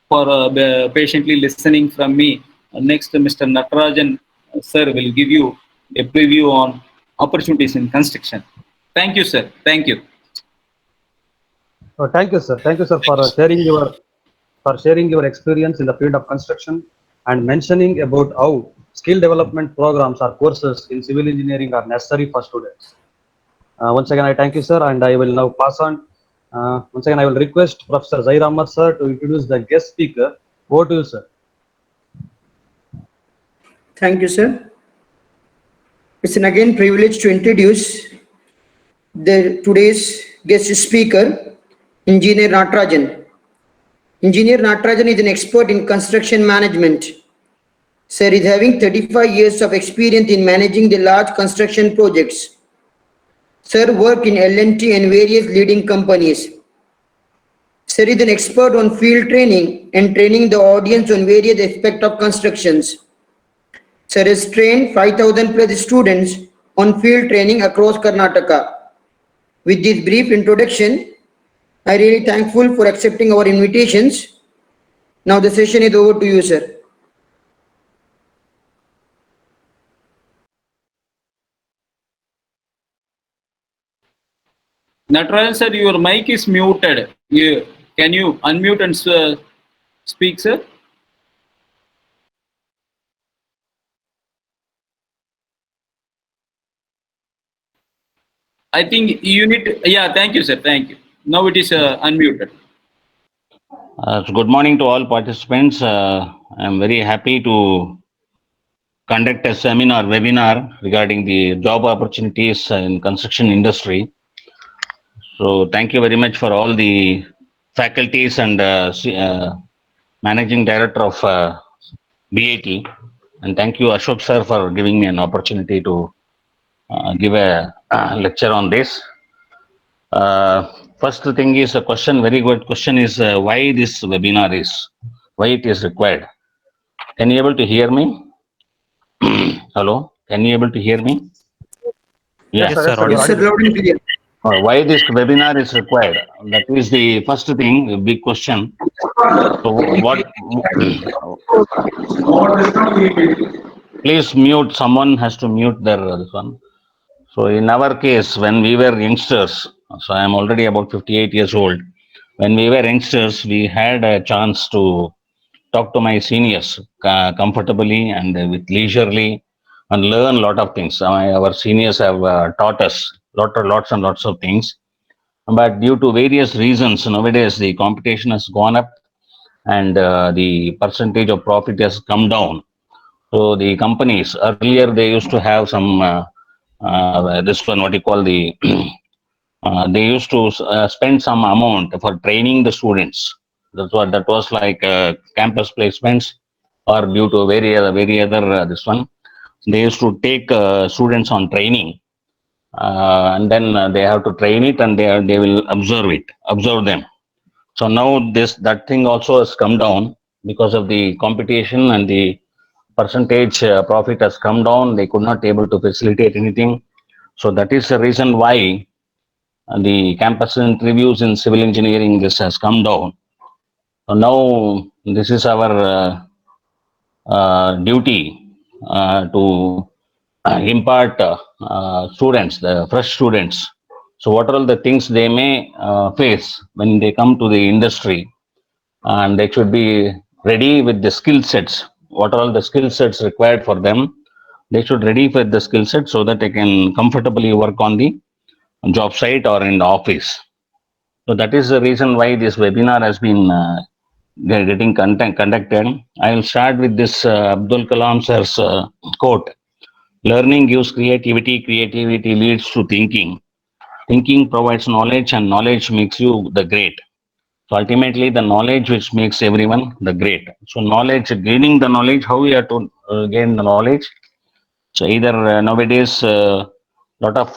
for patiently listening from me. Next, Mr. Natarajan sir will give you a preview on opportunities in construction. Thank you, sir. Thank you. Thank you, sir. Thank you, sir, for sharing your experience in the field of construction and mentioning about how skill development programs or courses in civil engineering are necessary for students. Once again, I thank you, sir, and I will now pass on. Once again, I will request Professor Zair Ahmad, sir, to introduce the guest speaker. Over to you, sir. Thank you, sir. It's an again privilege to introduce today's guest speaker, Engineer Natarajan. Engineer Natarajan is an expert in construction management. Sir is having 35 years of experience in managing the large construction projects. Sir worked in L&T and various leading companies. Sir is an expert on field training and training the audience on various aspects of constructions. Sir has trained 5,000 plus students on field training across Karnataka. With this brief introduction, I really thankful for accepting our invitations. Now the session is over to you, sir. Natarajan sir, your mic is muted. Can you unmute and speak, sir? I think you need. Yeah, thank you, sir. Thank you. Now it is unmuted. So good morning to all participants. I'm very happy to conduct a webinar regarding the job opportunities in construction industry. So thank you very much for all the faculties and managing director of BAT. And thank you, Ashok sir, for giving me an opportunity to give a lecture on this. First thing is a question, very good question is why this webinar why it is required. Can you able to hear me? Hello, can you able to hear me? Yeah. Yes, sir. Yes, sir, loud and clear. Why this webinar is required? That is the first thing, a big question. So what? Please mute. Someone has to mute their this one. So in our case, when we were youngsters, so I am already about 58 years old. When we were youngsters, we had a chance to talk to my seniors comfortably and with leisurely and learn a lot of things. Our seniors have taught us lots and lots of things. But due to various reasons, nowadays the competition has gone up and the percentage of profit has come down. So the companies earlier they used to have some this one what you call the they used to spend some amount for training the students. That was like campus placements or due to very other this one. They used to take students on training and then they have to train it and they will observe them. So now that thing also has come down because of the competition and the percentage profit has come down. They could not able to facilitate anything. So that is the reason why the campus interviews in civil engineering this has come down. So now this is our duty to impart students, the fresh students. So what are all the things they may face when they come to the industry, and they should be ready with the skill sets. What are all the skill sets required for them? They should ready with the skill set so that they can comfortably work on the job site or in the office. So that is the reason why this webinar has been getting conducted. I will start with this Abdul Kalam sir's quote. Learning gives creativity, creativity leads to thinking. Thinking provides knowledge and knowledge makes you the great. So ultimately the knowledge which makes everyone the great. So knowledge, gaining the knowledge, how we have to gain the knowledge. So either nowadays lot of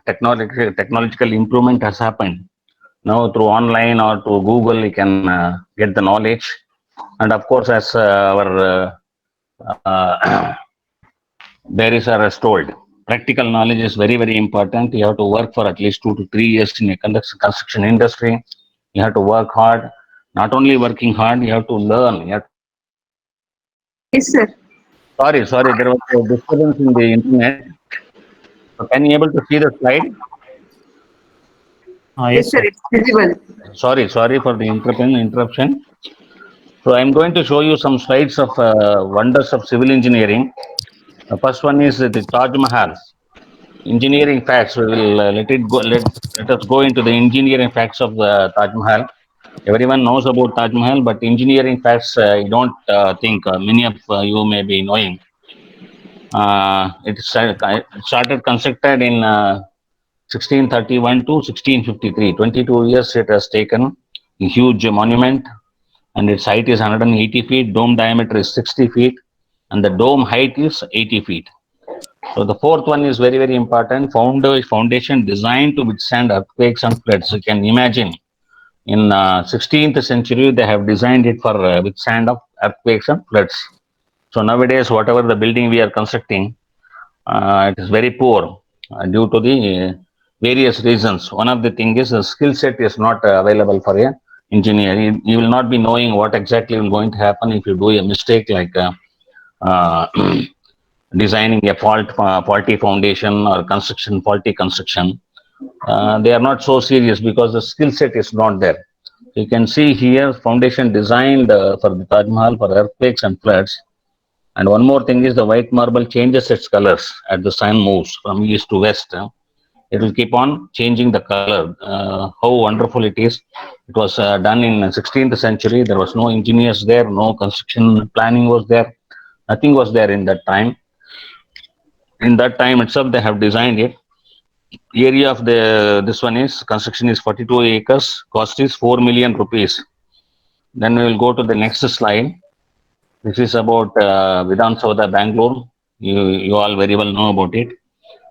technological improvement has happened. Now through online or to Google, you can get the knowledge. And of course, as our there is as told, practical knowledge is very important. You have to work for at least 2 to 3 years in a construction industry. You have to work hard. Not only working hard, you have to learn. Yes, sir. Sorry, there was a disturbance in the internet. So can you able to see the slide? Yes, sir. It's visible. Sorry for the interruption. So I'm going to show you some slides of wonders of civil engineering. The first one is the Taj Mahal. Engineering facts. We will let us go into the engineering facts of the Taj Mahal. Everyone knows about Taj Mahal, but engineering facts I don't think many of you may be knowing. It started constructed in 1631 to 1653. 22 years it has taken. A huge monument, and its height is 180 feet. Dome diameter is 60 feet, and the dome height is 80 feet. So the fourth one is very important. Foundation designed to withstand earthquakes and floods. You can imagine in 16th century they have designed it for withstand of earthquakes and floods. So nowadays, whatever the building we are constructing, it is very poor due to the various reasons. One of the thing is the skill set is not available for a engineer. You will not be knowing what exactly is going to happen if you do a mistake like uh, designing a faulty foundation or construction faulty construction. They are not so serious because the skill set is not there. You can see here foundation designed for the Taj Mahal for earthquakes and floods. And one more thing is the white marble changes its colors as the sun moves from east to west. It will keep on changing the color. How wonderful it is. It was done in 16th century. There was no engineers there, no construction planning was there. Nothing was there in that time. In that time itself, they have designed it. Area of this one is construction is 42 acres. Cost is 4 million rupees. Then we will go to the next slide. This is about Vidhan Soda, Bangalore. You all very well know about it.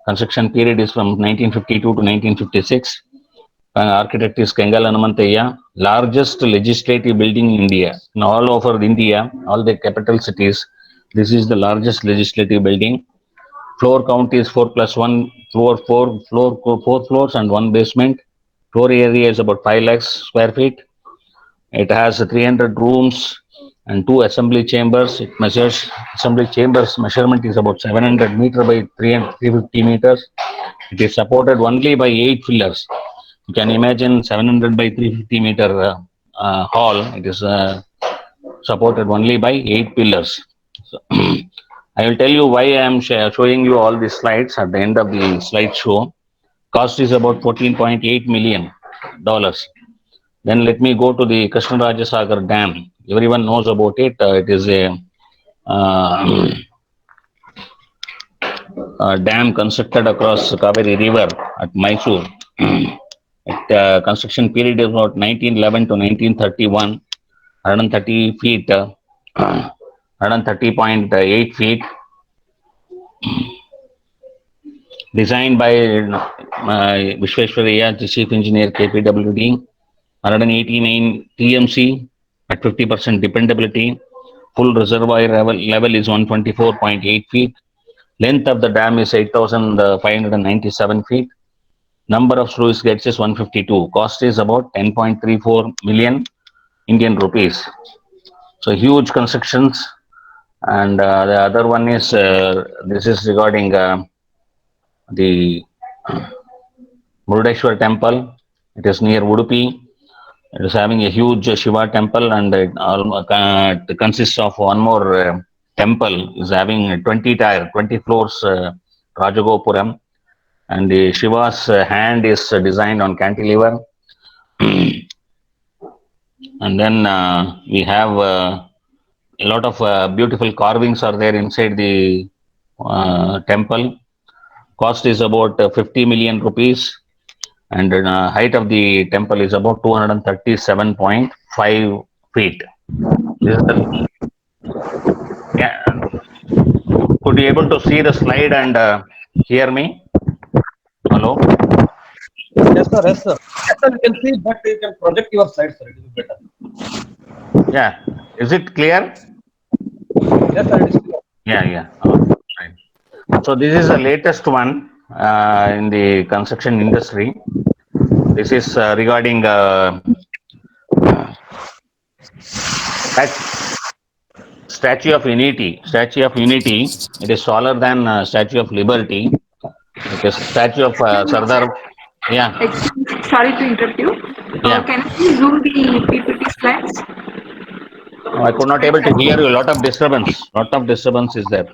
Construction period is from 1952 to 1956. Architect is Kengal Hanumanthayya. Largest legislative building in India. In all over India, all the capital cities, this is the largest legislative building. Floor count is 4+1, four floors and one basement. Floor area is about 5 lakhs square feet. It has 300 rooms and 2 assembly chambers. It measures, assembly chambers measurement is about 700 meter by 350 meters. It is supported only by 8 pillars. You can imagine 700 by 350 meter hall. It is supported only by 8 pillars. So, I will tell you why I am showing you all these slides at the end of the slideshow. Cost is about $14.8 million. Then let me go to the Krishnarajasagar Dam. Everyone knows about it. It is a dam constructed across Kaveri River at Mysore. Construction period is about 1911 to 1931. 130 feet, 130.8 feet. Designed by Vishweshwaraya, the chief engineer, KPWD. 189 TMC at 50% dependability. Full reservoir level is 124.8 feet. Length of the dam is 8,597 feet. Number of sluice gates is 152. Cost is about 10.34 million Indian rupees. So huge constructions. And the other one is, this is regarding the Murdeshwar temple. It is near Udupi. It is having a huge Shiva temple, and it consists of one more temple. Is having 20 floors Rajagopuram, and the Shiva's hand is designed on cantilever. And then we have a lot of beautiful carvings are there inside the temple. Cost is about 50 million rupees. And the height of the temple is about 237.5 feet. This is the, yeah. Could you able to see the slide and hear me? Hello? Yes, sir. Yes, sir. Yes, sir. You can see, but you can project your slides, sir. It will be better. Yeah. Is it clear? Yes, sir. It is clear. Yeah. Right. So this is the latest one in the construction industry. This is regarding Statue of Unity. Statue of Unity. It is taller than Statue of Liberty. It is Statue of Sardar. Yeah. Sorry to interrupt you. Yeah. Can you please zoom the PPT slides? No, I could not able to hear you. A lot of disturbance. Lot of disturbance is there.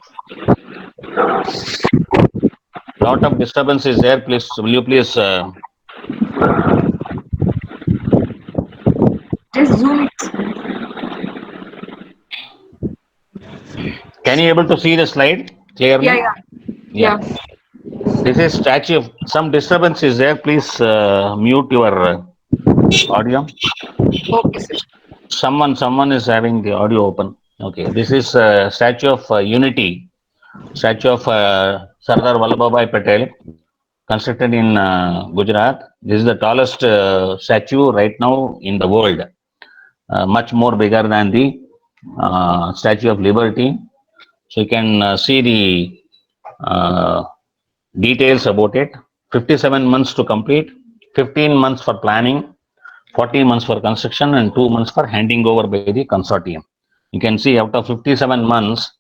Lot of disturbance is there. Please, will you please? Just zoom it. Can you able to see the slide clearly? Yeah. This is statue of, some disturbance is there. Please mute your audio. Okay, sir. Someone is having the audio open. Okay, this is Statue of Unity. Statue of Sardar Vallabhbhai Patel, constructed in Gujarat. This is the tallest statue right now in the world. Much more bigger than the Statue of Liberty. So you can see the details about it. 57 months to complete, 15 months for planning, 40 months for construction, and 2 months for handing over by the consortium. You can see out of 57 months,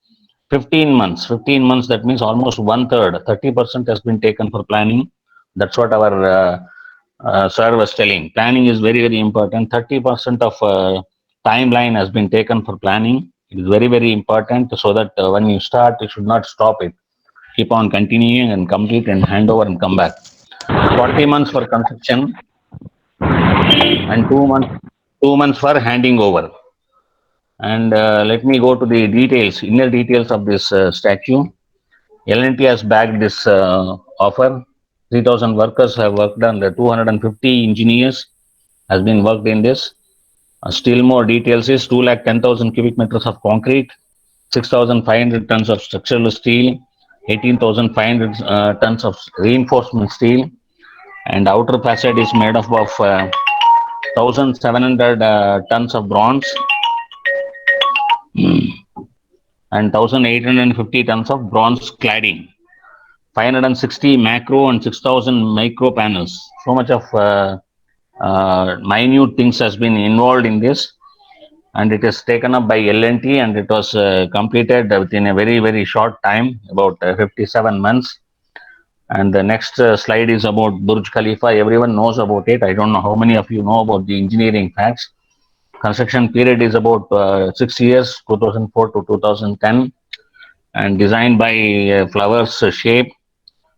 15 months, that means almost one third, 30% has been taken for planning. That's what our sir was telling. Planning is very, very important. 30% of timeline has been taken for planning. It is very, very important so that when you start, you should not stop it. Keep on continuing and complete and hand over and come back. 40 months for construction and 2 months for handing over. And let me go to the details, inner details of this statue. L&T has backed this offer. 3,000 workers have worked on the 250 engineers has been worked in this. Still more details is 210,000 cubic meters of concrete, 6,500 tons of structural steel, 18,500 tons of reinforcement steel, and outer facade is made up of 1,700 tons of bronze and 1,850 tons of bronze cladding. 560 macro and 6,000 micro panels. So much of minute things has been involved in this, and it is taken up by L&T, and it was completed within a very, very short time, about 57 months. And the next slide is about Burj Khalifa. Everyone knows about it. I don't know how many of you know about the engineering facts. Construction period is about 6 years, 2004 to 2010, and designed by Flowers Shape.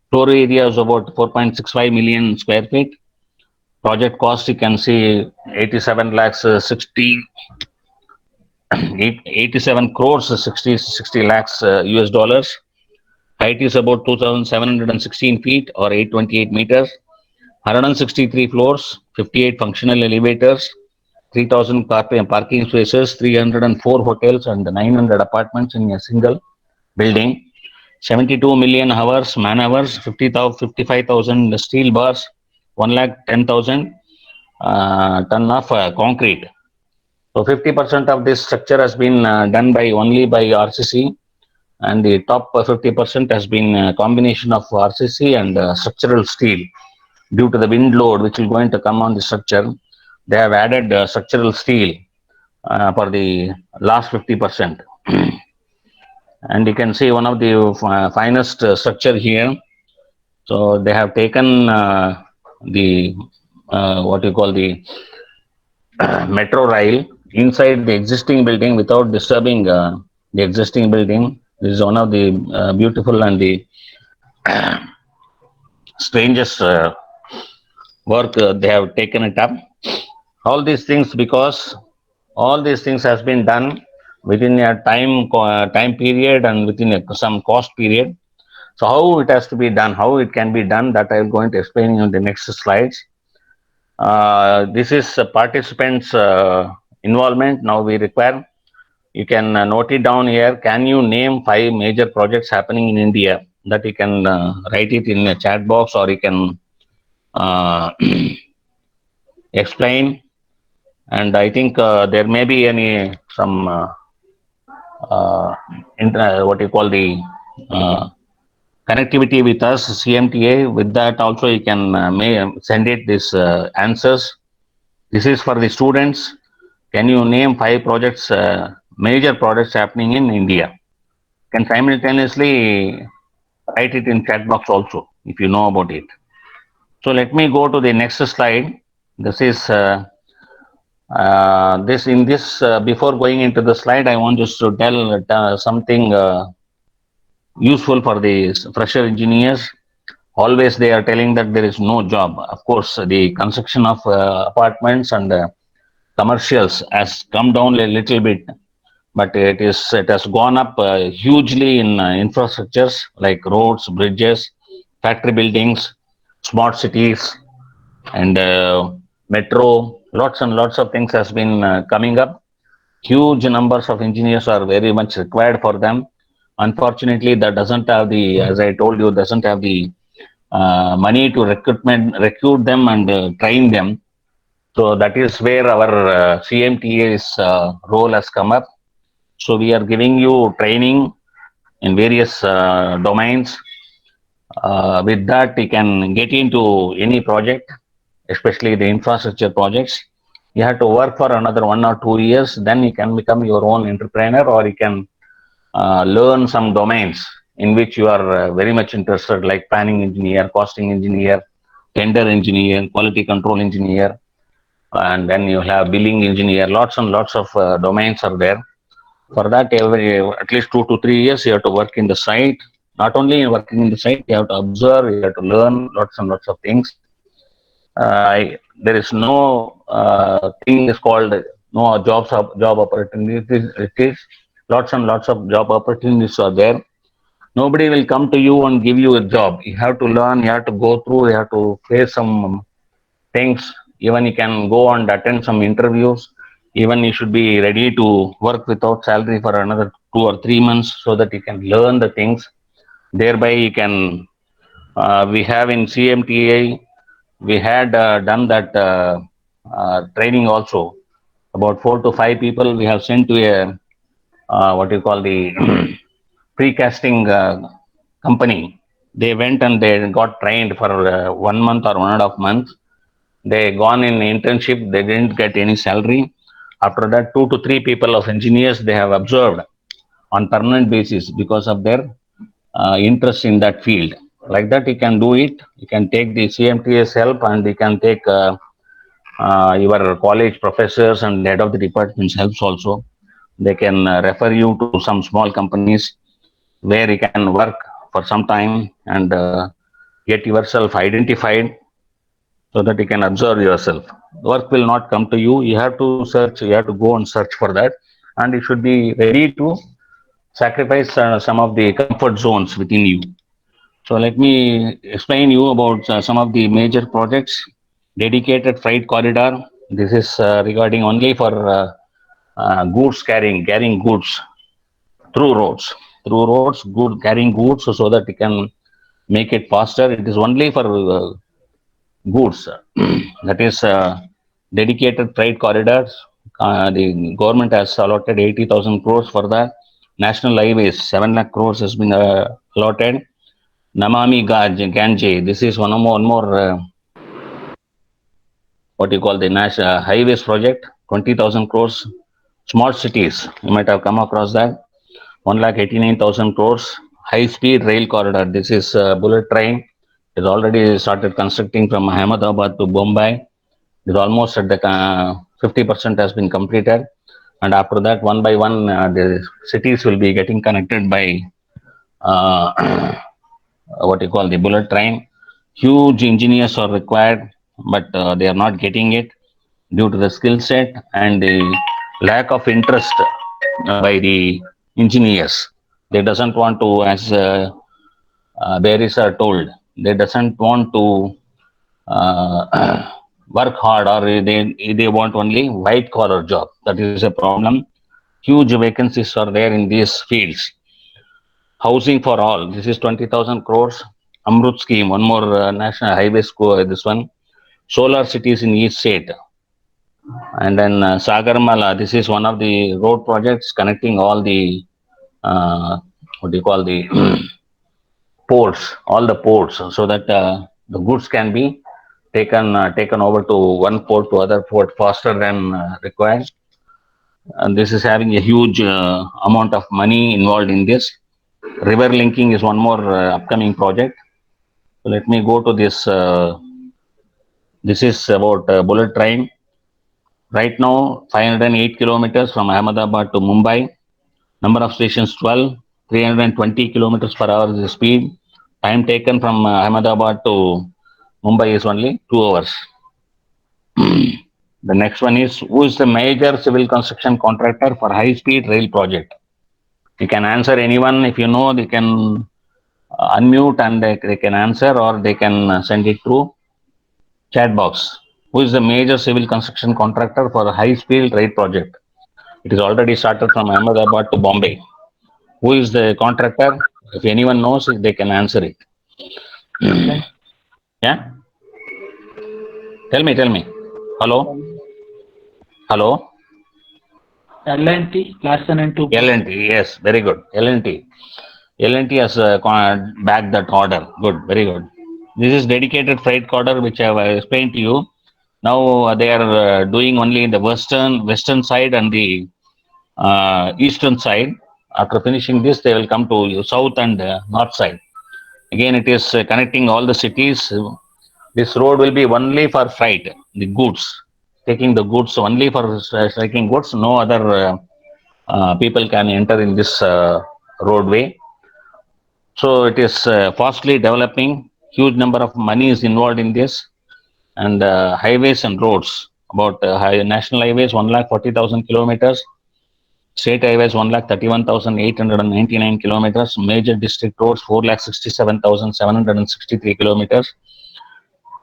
Floor area is about 4.65 million square feet. Project cost, you can see 87 lakhs 87 crores 60 lakhs US dollars. Height is about 2,716 feet or 828 meters. 163 floors, 58 functional elevators, 3,000 parking spaces, 304 hotels, and 900 apartments in a single building. 72 million hours, man hours, 55,000 steel bars, 110,000 ton of concrete. So 50% of this structure has been done by only by RCC, and the top 50% has been a combination of RCC and structural steel. Due to the wind load which is going to come on the structure, they have added structural steel for the last 50%. And you can see one of the finest structure here. So they have taken the what you call the metro rail inside the existing building without disturbing the existing building. This is one of the beautiful and the strangest work they have taken it up. All these things because all these things has been done within a time period and within some cost period. So how it has to be done, how it can be done, that I am going to explain in the next slides. This is participants' involvement. Now we require, you can note it down here. Can you name 5 major projects happening in India? That you can write it in a chat box, or you can explain. And I think there may be some what you call the connectivity with us, CMTA. With that also you can send it this answers. This is for the students. Can you name 5 projects, major projects happening in India? Can simultaneously write it in chat box also if you know about it. So let me go to the next slide. This is before going into the slide, I want just to tell something useful for the fresher engineers. Always they are telling that there is no job. Of course, the construction of apartments and commercials has come down a little bit, but it has gone up hugely in infrastructures like roads, bridges, factory buildings, smart cities, and metro. Lots and lots of things has been coming up. Huge numbers of engineers are very much required for them. Unfortunately, that doesn't have the, as I told you, doesn't have the money to recruit them and train them. So that is where our CMTA's role has come up. So we are giving you training in various domains. With that, he can get into any project, especially the infrastructure projects. You have to work for another 1 or 2 years, then you can become your own entrepreneur, or you can learn some domains in which you are very much interested, like planning engineer, costing engineer, tender engineer, quality control engineer, and then you have billing engineer. Lots and lots of domains are there. For that, at least 2 to 3 years, you have to work in the site. Not only working in the site, you have to observe, you have to learn lots and lots of things. There is no thing is called no job opportunities. It is lots and lots of job opportunities are there. Nobody will come to you and give you a job. You have to learn. You have to go through. You have to face some things. Even you can go and attend some interviews. Even you should be ready to work without salary for another 2 or 3 months so that you can learn the things. Thereby, you can. We have in CMTA, we had done that training also. About 4 to 5 people we have sent to a what you call the precasting company. They went and they got trained for 1 month or 1.5 months. They gone in internship. They didn't get any salary. After that, 2 to 3 people of engineers they have observed on permanent basis because of their interest in that field. Like that, you can do it. You can take the CMTS help, and you can take your college professors and head of the department's helps also. They can refer you to some small companies where you can work for some time and get yourself identified so that you can observe yourself. Work will not come to you. You have to search, you have to go and search for that. And you should be ready to sacrifice some of the comfort zones within you. So let me explain you about some of the major projects. Dedicated freight corridor. This is regarding only for goods carrying goods through roads. Through roads, good carrying goods so that you can make it faster. It is only for goods. That is dedicated freight corridors. The government has allotted 80,000 crores for that. National highways, 7 lakh crores has been allotted. Namami Ganje, this is one more what you call the national highways project, 20,000 crores. Smart cities, you might have come across that, 1,89,000 crores. High speed rail corridor, this is bullet train. It already started constructing from Ahmedabad to Bombay. It's almost at the 50% has been completed. And after that, one by one, the cities will be getting connected by what you call the bullet train. Huge engineers are required, but they are not getting it due to the skill set and the lack of interest by the engineers. They doesn't want to, as Beris are told, they doesn't want to work hard, or they want only white collar job. That is a problem. Huge vacancies are there in these fields. Housing for all. This is 20,000 crores. Amrut scheme. One more national highway school. This one. Solar cities in each state. And then Sagarmala. This is one of the road projects connecting all the what do you call the ports, all the ports, so that the goods can be taken over to one port to other port faster than required. And this is having a huge amount of money involved in this. River linking is one more upcoming project. So let me go to this. This is about bullet train. Right now, 508 kilometers from Ahmedabad to Mumbai. Number of stations 12. 320 kilometers per hour is the speed. Time taken from Ahmedabad to Mumbai is only 2 hours. The next one is, who is the major civil construction contractor for high-speed rail project? You can answer anyone. If you know, they can unmute and they can answer, or they can send it through chat box. Who is the major civil construction contractor for a high-speed rail project? It is already started from Ahmedabad to Bombay. Who is the contractor? If anyone knows, they can answer it. Yeah? Tell me. Hello? Hello? L&T, Larsen and Toubro. L&T, yes, very good. L&T. L&T has backed that order. Good, very good. This is dedicated freight corridor, which I have explained to you. Now they are doing only in the western side and the eastern side. After finishing this, they will come to south and north side. Again, it is connecting all the cities. This road will be only for freight, the goods, taking the goods only for taking goods. No other people can enter in this roadway. So it is fastly developing. Huge number of money is involved in this, and highways and roads. About national highways 1,40,000 kilometers, state highways 1,31,899 kilometers, major district roads 4,67,763 kilometers,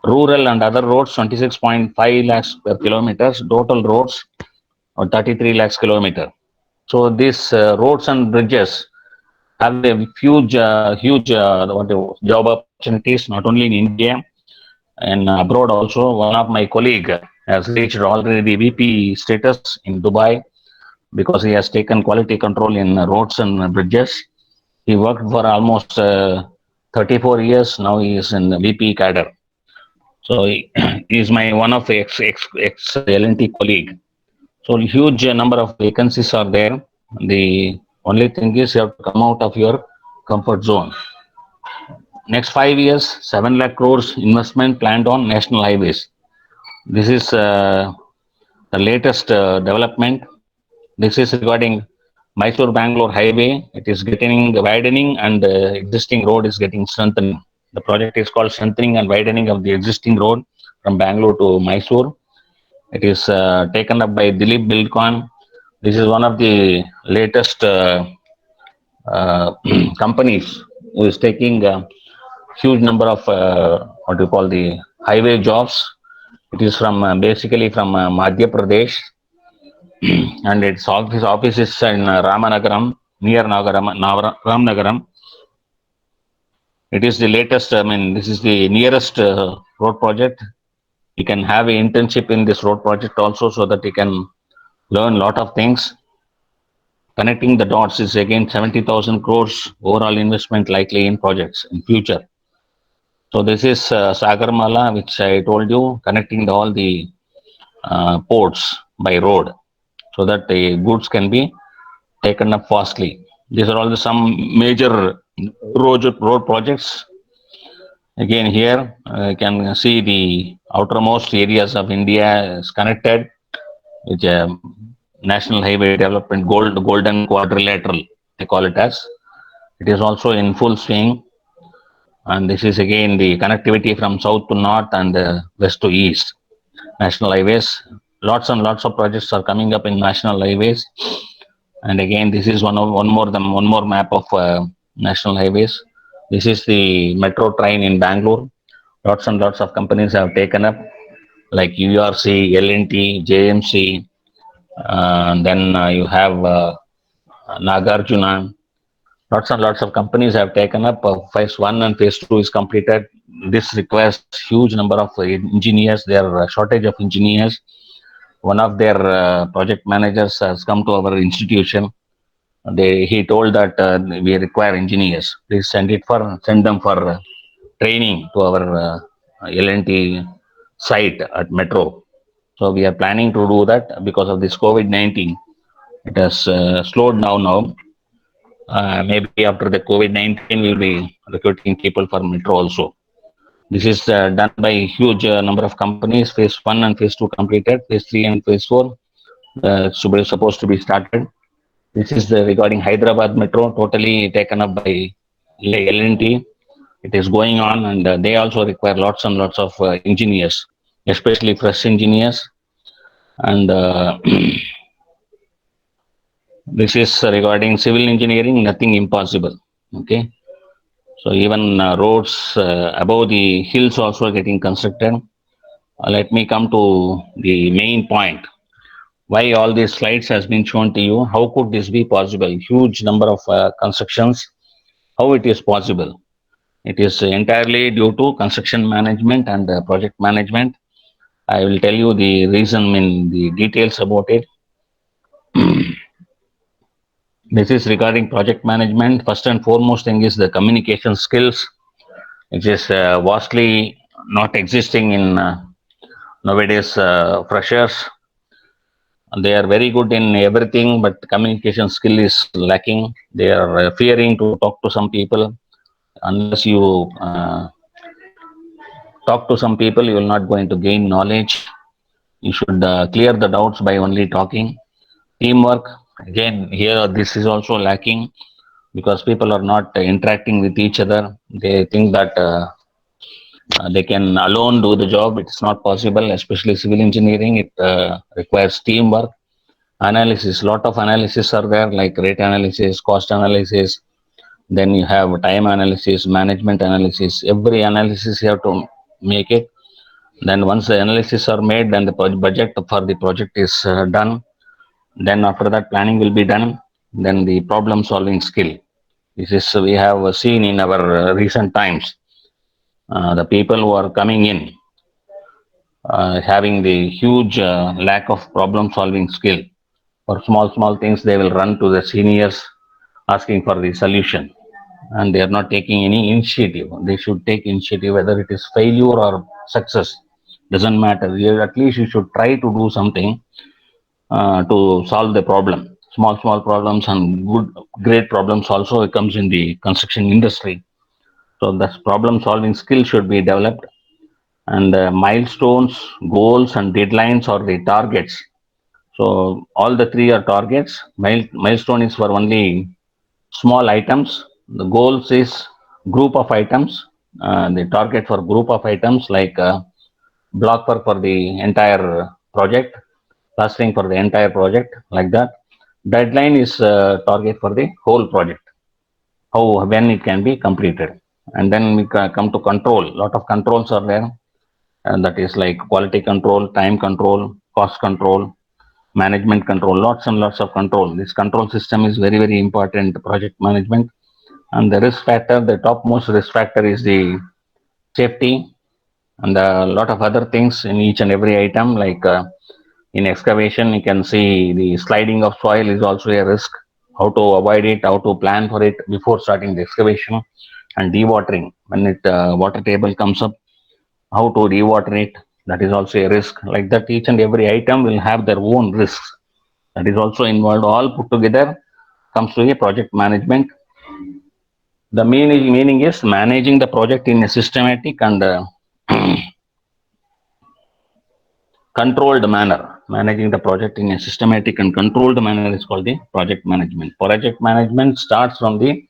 rural and other roads 26.5 lakhs per kilometers, total roads 33 lakhs kilometer. So these roads and bridges have a huge job opportunities not only in India and abroad also. One of my colleague has reached already the VP status in Dubai because he has taken quality control in roads and bridges. He worked for almost 34 years. Now he is in VP cadre. So he is my one of ex L&T colleague. So huge number of vacancies are there. The only thing is you have to come out of your comfort zone. Next 5 years, 7 lakh crores investment planned on national highways. This is the latest development. This is regarding Mysore-Bangalore highway. It is getting widening and existing road is getting strengthening. The project is called strengthening and widening of the existing road from Bangalore to Mysore. It is taken up by Dilip Buildcon. This is one of the latest companies who is taking huge number of what you call the highway jobs. It is from basically from Madhya Pradesh, and its office is in Ramanagaram, near Ramnagaram. It is the latest. I mean, this is the nearest road project. You can have an internship in this road project also, so that you can learn a lot of things. Connecting the dots is again 70,000 crores overall investment likely in projects in future. So this is Sagarmala, which I told you, connecting all the ports by road, so that the goods can be taken up fastly. These are all some major road projects. Again, here you can see the outermost areas of India is connected with National Highway Development Golden Quadrilateral, they call it as. It is also in full swing. And this is again the connectivity from south to north and west to east. National highways, lots and lots of projects are coming up in national highways. And again, this is one more map of national highways. This is the metro train in Bangalore. Lots and lots of companies have taken up, like URC, L&T, JMC. Then you have Nagarjuna. Lots and lots of companies have taken up. Phase 1 and phase 2 is completed. This requires huge number of engineers. There are a shortage of engineers. One of their project managers has come to our institution. He told that we require engineers. Please send them for training to our L&T site at Metro. So we are planning to do that because of this COVID-19. It has slowed down now. Maybe after the COVID-19, we'll be recruiting people for Metro also. This is done by huge number of companies. Phase 1 and phase 2 completed. Phase 3 and phase 4 supposed to be started. This is regarding Hyderabad Metro, totally taken up by L&T. It is going on, and they also require lots and lots of engineers, especially fresh engineers. And this is regarding civil engineering, nothing impossible. Okay. So even roads above the hills also getting constructed. Let me come to the main point. Why all these slides has been shown to you? How could this be possible? Huge number of constructions. How it is possible? It is entirely due to construction management and project management. I will tell you the reason in the details about it. This is regarding project management. First and foremost thing is the communication skills, which is vastly not existing in nowadays freshers. They are very good in everything, but communication skill is lacking. They are fearing to talk to some people. Unless you talk to some people, you will not going to gain knowledge. You should clear the doubts by only talking. Teamwork, again, here this is also lacking because people are not interacting with each other. They think that they can alone do the job. It's not possible, especially civil engineering. It requires teamwork. Analysis, lot of analysis are there, like rate analysis, cost analysis. Then you have time analysis, management analysis. Every analysis you have to make it. Then once the analysis are made, then the budget for the project is done. Then after that, planning will be done. Then the problem solving skill. This is we have seen in our recent times. The people who are coming in having the huge lack of problem solving skill. For small things, they will run to the seniors asking for the solution, and they are not taking any initiative. They should take initiative, whether it is failure or success, doesn't matter. At least you should try to do something to solve the problem. Small problems and great problems also comes in the construction industry. So this problem solving skill should be developed, and milestones, goals, and deadlines are the targets. So all the three are targets. Milestone is for only small items. The goals is group of items. The target for group of items like block work for the entire project, plastering for the entire project, like that. Deadline is target for the whole project, how when it can be completed. And then we come to control. Lot of controls are there, and that is like quality control, time control, cost control, management control, lots and lots of control. This control system is very important project management. And the risk factor, the topmost risk factor is the safety, and a lot of other things in each and every item. Like in excavation, you can see the sliding of soil is also a risk. How to avoid it, how to plan for it before starting the excavation. And dewatering, when it water table comes up, how to rewater it, that is also a risk. Like that, each and every item will have their own risks. That is also involved. All put together comes to a project management. The meaning is managing the project in a systematic and controlled manner. Managing the project in a systematic and controlled manner is called the project management. Project management starts from the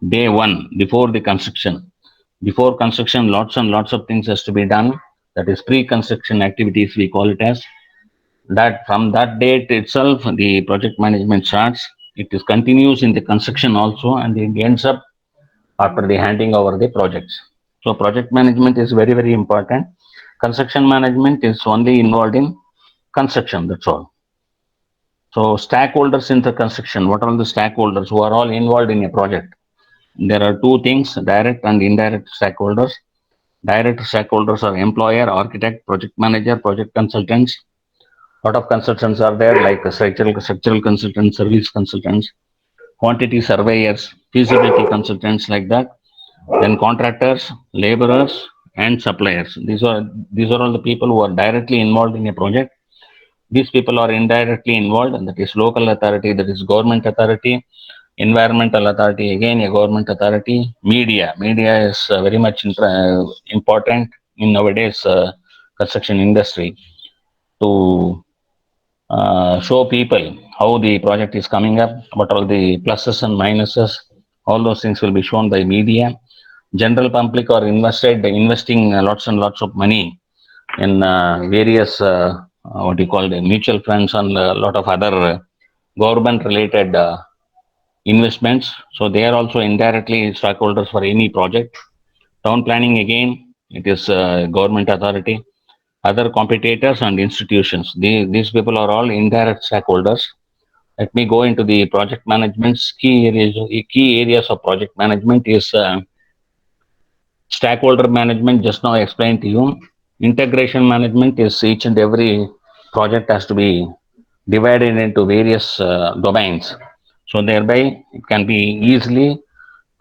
day one, before the construction. Before construction, lots and lots of things has to be done. That is pre-construction activities, we call it as. That from that date itself, the project management starts. It is continues in the construction also, and it ends up after the handing over the projects. So project management is very important. Construction management is only involved in construction, that's all. So stakeholders in the construction, what are the stakeholders who are all involved in a project? There are two things, direct and indirect stakeholders. Direct stakeholders are employer, architect, project manager, project consultants. Lot of consultants are there, like structural consultants, service consultants, quantity surveyors, feasibility consultants, like that. Then contractors, laborers, and suppliers. These are all the people who are directly involved in a project. These people are indirectly involved, and that is local authority, that is government authority, environmental authority, again a government authority. Media is very much important in nowadays construction industry, to show people how the project is coming up, what are the pluses and minuses. All those things will be shown by media. General public are investing lots and lots of money in various what you call the mutual funds and a lot of other government related investments. So they are also indirectly stakeholders for any project. Town planning, again, it is government authority. Other competitors and institutions, these people are all indirect stakeholders. Let me go into the project management's key areas of project management is stakeholder management. Just now I explained to you. Integration management is each and every project has to be divided into various domains. So thereby it can be easily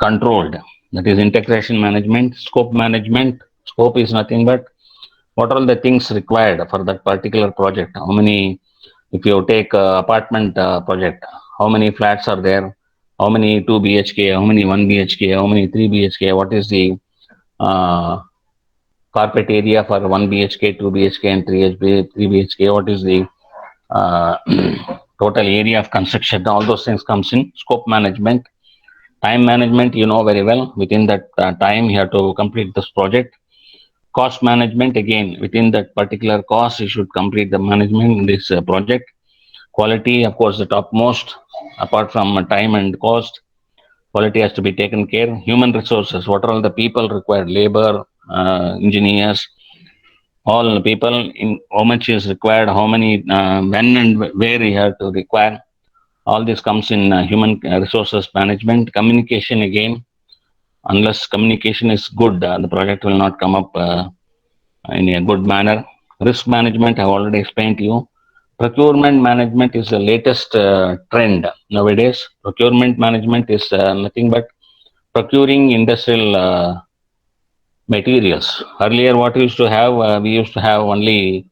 controlled. That is integration management, scope management. Scope is nothing but what are the things required for that particular project. How many, if you take apartment project, how many flats are there? How many 2 BHK? How many 1 BHK? How many 3 BHK? What is the uh, carpet area for 1 BHK, 2 BHK, and 3 BHK? What is the uh, total area of construction? All those things comes in scope management. Time management, you know very well. Within that time, you have to complete this project. Cost management, again, within that particular cost, you should complete the management in this project. Quality, of course, the topmost. Apart from time and cost, quality has to be taken care. Human resources, what are all the people required? Labor, engineers, all the people. In how much is required? How many? When and where you have to require? All this comes in human resources management. Communication, again, unless communication is good, the project will not come up in a good manner. Risk management, I've already explained to you. Procurement management is the latest trend nowadays. Procurement management is nothing but procuring industrial materials. Earlier, what we used to have, we used to have only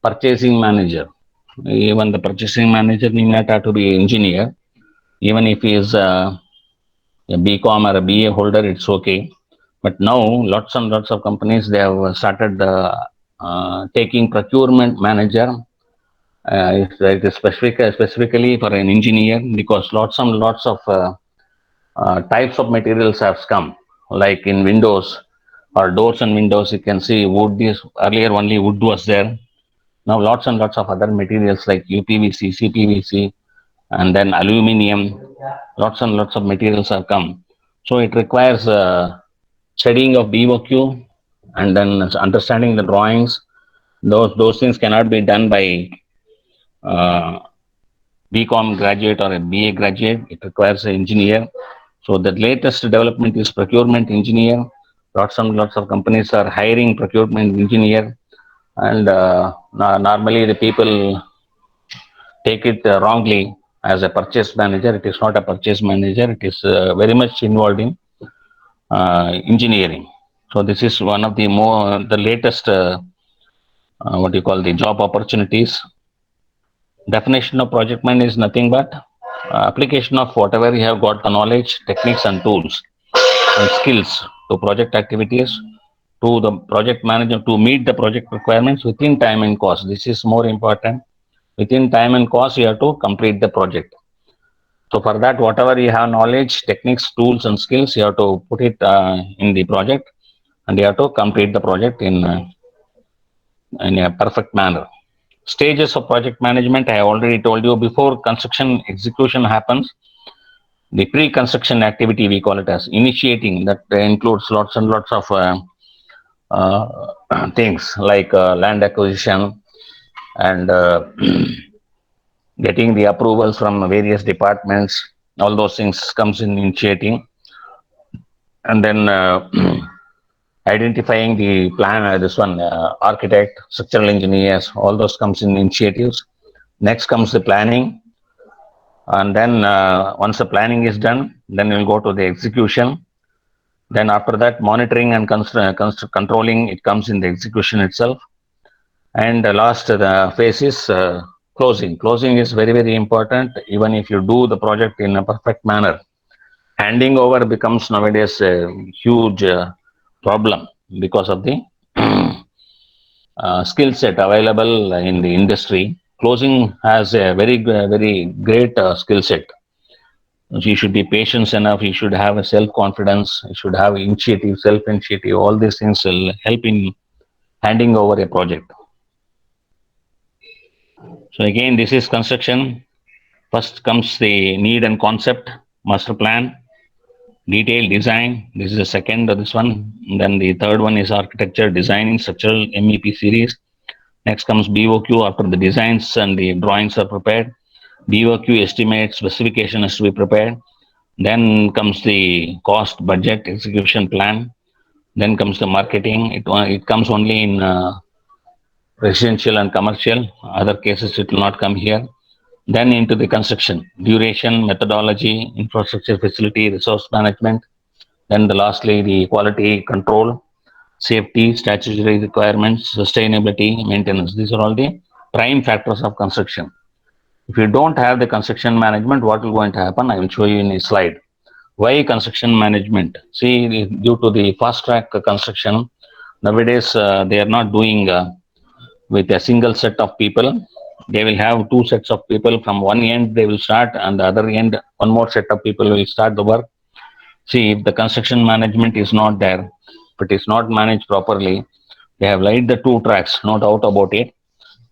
purchasing manager. Even the purchasing manager need not have to be engineer. Even if he is a BCom or a BA holder, it's okay. But now, lots and lots of companies, they have started taking procurement manager. It is specifically for an engineer, because lots and lots of types of materials have come. Like in windows or doors and windows, you can see wood is earlier only wood was there. Now lots and lots of other materials like UPVC, CPVC, and then aluminium. Lots and lots of materials have come. So it requires studying of BOQ and then understanding the drawings. Those things cannot be done by BCom graduate or a BA graduate. It requires an engineer. So the latest development is procurement engineer. Lots and lots of companies are hiring procurement engineer, and normally the people take it wrongly as a purchase manager. It is not a purchase manager. It is very much involved in engineering. So this is one of the the latest what you call the job opportunities. Definition of project man is nothing but application of whatever you have got the knowledge, techniques, and tools and skills to project activities to the project manager to meet the project requirements within time and cost. This is more important. Within time and cost, you have to complete the project. So for that, whatever you have knowledge, techniques, tools, and skills, you have to put it in the project, and you have to complete the project in a perfect manner. Stages of project management, I have already told you. Before construction execution happens, the pre-construction activity, we call it as initiating, that includes lots and lots of things like land acquisition and getting the approvals from various departments. All those things comes in initiating, and then identifying the plan, this one, architect, structural engineers, all those comes in initiatives. Next comes the planning. And then once the planning is done, then we'll go to the execution. Then after that, monitoring and controlling, it comes in the execution itself. And the last phase is closing. Closing is very, very important. Even if you do the project in a perfect manner, handing over becomes nowadays a huge problem because of the skill set available in the industry. Closing has a very great skill set. You should be patient enough. You should have a self-confidence. You should have initiative, self-initiative. All these things will help in handing over a project. So again, this is construction. First comes the need and concept, master plan, detailed design. This is the second of this one. And then the third one is architecture, designing, structural MEP series. Next comes BOQ after the designs and the drawings are prepared. BOQ estimate, specification has to be prepared. Then comes the cost, budget, execution plan. Then comes the marketing. It comes only in residential and commercial. Other cases, it will not come here. Then into the construction, duration, methodology, infrastructure, facility, resource management. Then lastly, the quality control, safety, statutory requirements, sustainability, maintenance. These are all the prime factors of construction. If you don't have the construction management, what will going to happen? I will show you in a slide. Why construction management? See, due to the fast track construction, nowadays they are not doing with a single set of people. They will have two sets of people. From one end they will start, and the other end one more set of people will start the work. See, if the construction management is not there, if it is not managed properly, they have laid the two tracks, no doubt about it.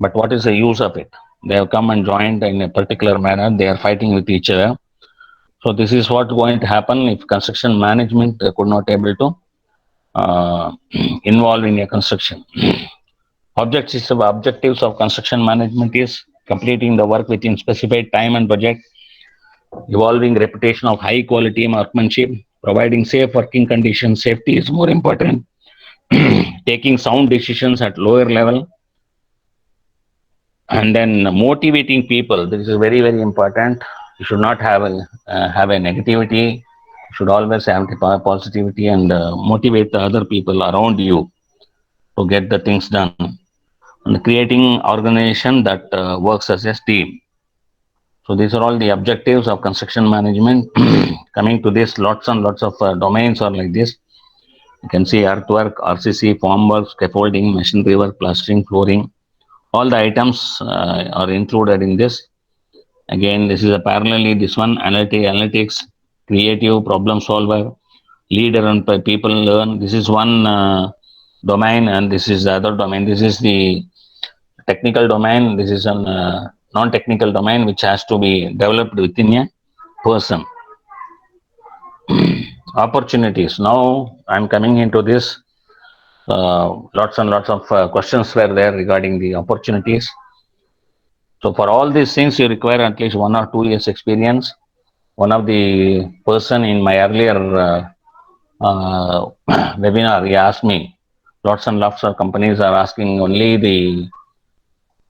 But what is the use of it? They have come and joined in a particular manner. They are fighting with each other. So this is what going to happen if construction management could not able to involve in a construction. Objectives of construction management is completing the work within specified time and budget, evolving reputation of high quality workmanship, providing safe working conditions. Safety is more important. Taking sound decisions at lower level, and then motivating people. This is very important. You should not have a negativity. You should always have the positivity and motivate the other people around you to get the things done. And creating organization that works as a team. So these are all the objectives of construction management. Coming to this, lots and lots of domains are like this. You can see earthwork, RCC, formwork, scaffolding, masonry work, plastering, flooring. All the items are included in this. Again, this is a parallelly this one, analytics, creative, problem solver, leader and people learn. This is one domain, and this is the other domain. This is the technical domain. This is an non-technical domain which has to be developed within a person. Opportunities. Now I'm coming into this. Lots and lots of questions were there regarding the opportunities. So for all these things, you require at least 1 or 2 years experience. One of the person in my earlier webinar, he asked me, lots and lots of companies are asking only the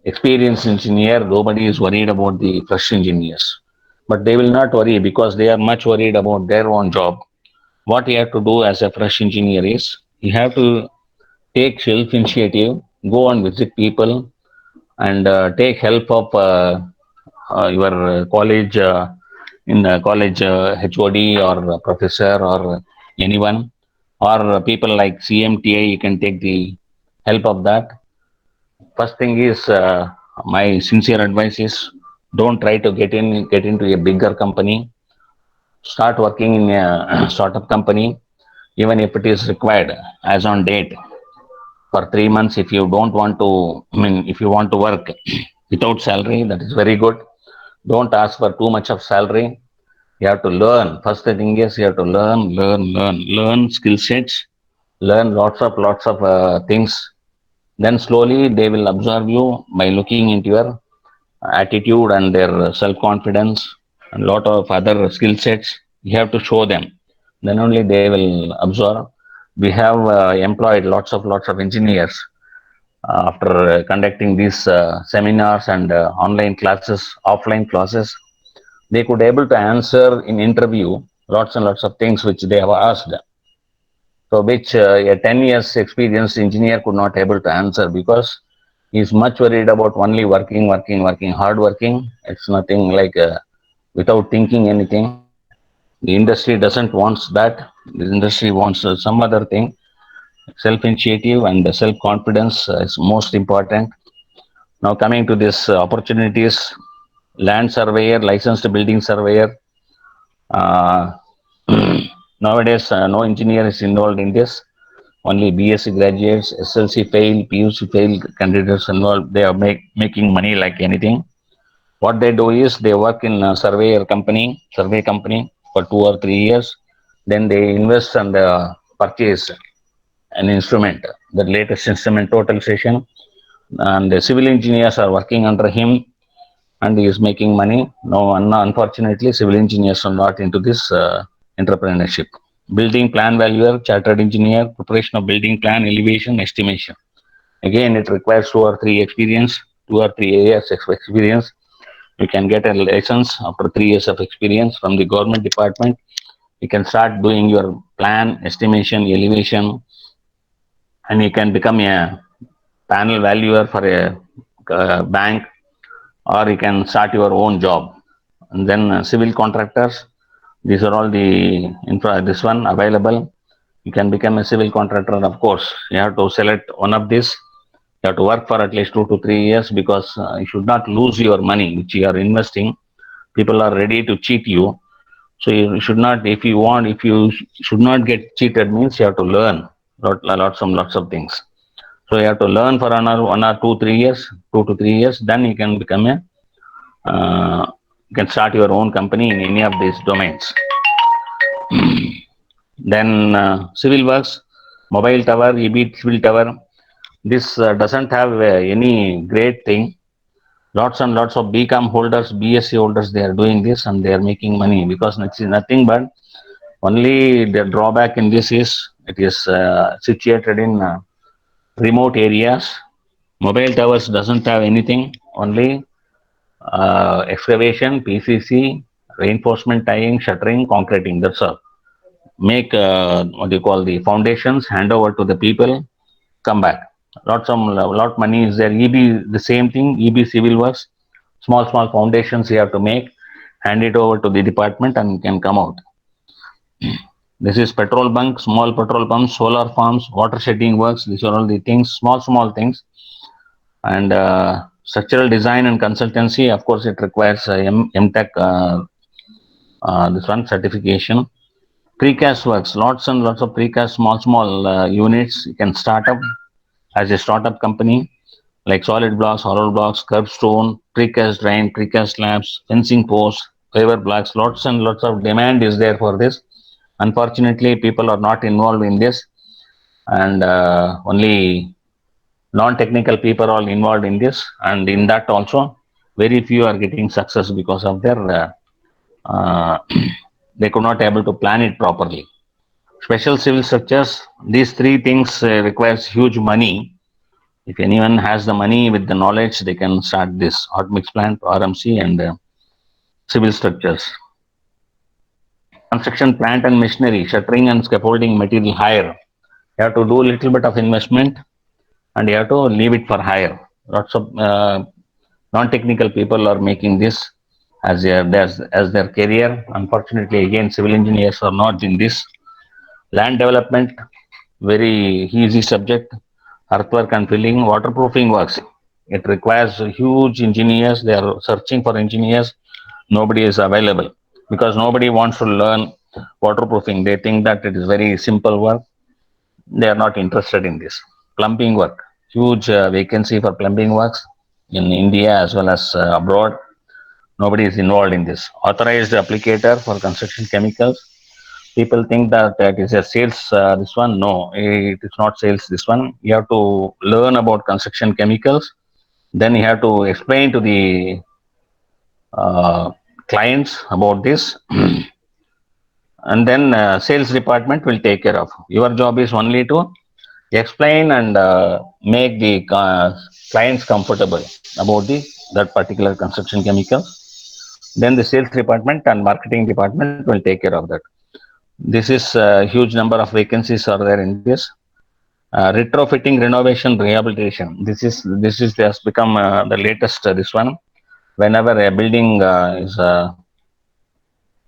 experienced engineer. Nobody is worried about the fresh engineers. But they will not worry because they are much worried about their own job. What you have to do as a fresh engineer is, you have to take self-initiative, go and visit people, and take help of your college, in college HOD or professor or anyone, or people like CMTA, you can take the help of that. First thing is, my sincere advice is, don't try to get into a bigger company. Start working in a startup company, even if it is required as on date for 3 months. If you don't want to, if you want to work without salary, that is very good. Don't ask for too much of salary. You have to learn. First thing is, you have to learn skill sets, learn lots of things. Then slowly they will observe you by looking into your attitude and their self-confidence and lot of other skill sets. You have to show them. Then only they will observe. We have employed lots of engineers after conducting these seminars and online classes, offline classes. They could able to answer in interview lots and lots of things which they have asked. So which a 10 years experienced engineer could not able to answer, because he is much worried about only working, hard working. It's nothing like without thinking anything. The industry doesn't want that. The industry wants some other thing. Self-initiative and self-confidence is most important. Now coming to this opportunities, land surveyor, licensed building surveyor. Nowadays, no engineer is involved in this. Only BSc graduates, SLC fail, PUC fail candidates involved. They are making money like anything. What they do is, they work in a survey company for 2 or 3 years. Then they invest and purchase an instrument, the latest instrument, totalization. And the civil engineers are working under him, and he is making money. No, unfortunately, civil engineers are not into this entrepreneurship. Building plan valuer, chartered engineer, preparation of building plan, elevation, estimation. Again, it requires 2 or 3 years experience You can get a license after 3 years of experience from the government department. You can start doing your plan, estimation, elevation, and you can become a panel valuer for a bank, or you can start your own job. And then civil contractors, these are all the infra, this one available. You can become a civil contractor. Of course, you have to select one of this. You have to work for at least 2 to 3 years, because you should not lose your money which you are investing. People are ready to cheat you. So you should not, if you should not get cheated, means you have to learn lots of things. So you have to learn for another 1 or 2 3 years, 2 to 3 years. Then you can become a, you can start your own company in any of these domains. Then civil works, mobile tower, EB civil tower. This doesn't have any great thing. Lots and lots of BCom holders, BSc holders, they are doing this and they are making money, because it's nothing but only the drawback in this is it is situated in remote areas. Mobile towers doesn't have anything, only excavation, PCC, reinforcement tying, shuttering, concreting. That's all. Make what you call the foundations, hand over to the people, come back. Lot money is there. EB the same thing. EB civil works, small foundations you have to make, hand it over to the department and you can come out. This is petrol bunk, small petrol pumps, solar farms, water shedding works. These are all the things, small things. And structural design and consultancy, of course, it requires MTech, this one certification. Precast works, lots and lots of precast, small units. You can start up as a startup company, like solid blocks, hollow blocks, curbstone, precast drain, precast slabs, fencing posts, paver blocks. Lots and lots of demand is there for this. Unfortunately, people are not involved in this, and only non-technical people are involved in this, and in that also very few are getting success because of their they could not able to plan it properly. Special civil structures, these three things requires huge money. If anyone has the money with the knowledge, they can start this hot mix plant, RMC, and civil structures. Construction plant and machinery, shuttering and scaffolding material hire. You have to do a little bit of investment and you have to leave it for hire. Lots of non-technical people are making this as their career. Unfortunately, again, civil engineers are not in this. Land development, very easy subject. Earthwork and filling, waterproofing works. It requires huge engineers. They are searching for engineers. Nobody is available because nobody wants to learn waterproofing. They think that it is very simple work. They are not interested in this. Plumbing work, huge vacancy for plumbing works in India as well as abroad. Nobody is involved in this. Authorized applicator for construction chemicals. People think that it is a sales, this one. No, it is not sales, this one. You have to learn about construction chemicals. Then you have to explain to the clients about this. And then sales department will take care of. Your job is only to explain and make the clients comfortable about that particular construction chemical. Then the sales department and marketing department will take care of that. This is a huge number of vacancies are there in this. Retrofitting, renovation, rehabilitation. This has become the latest. This one, whenever a building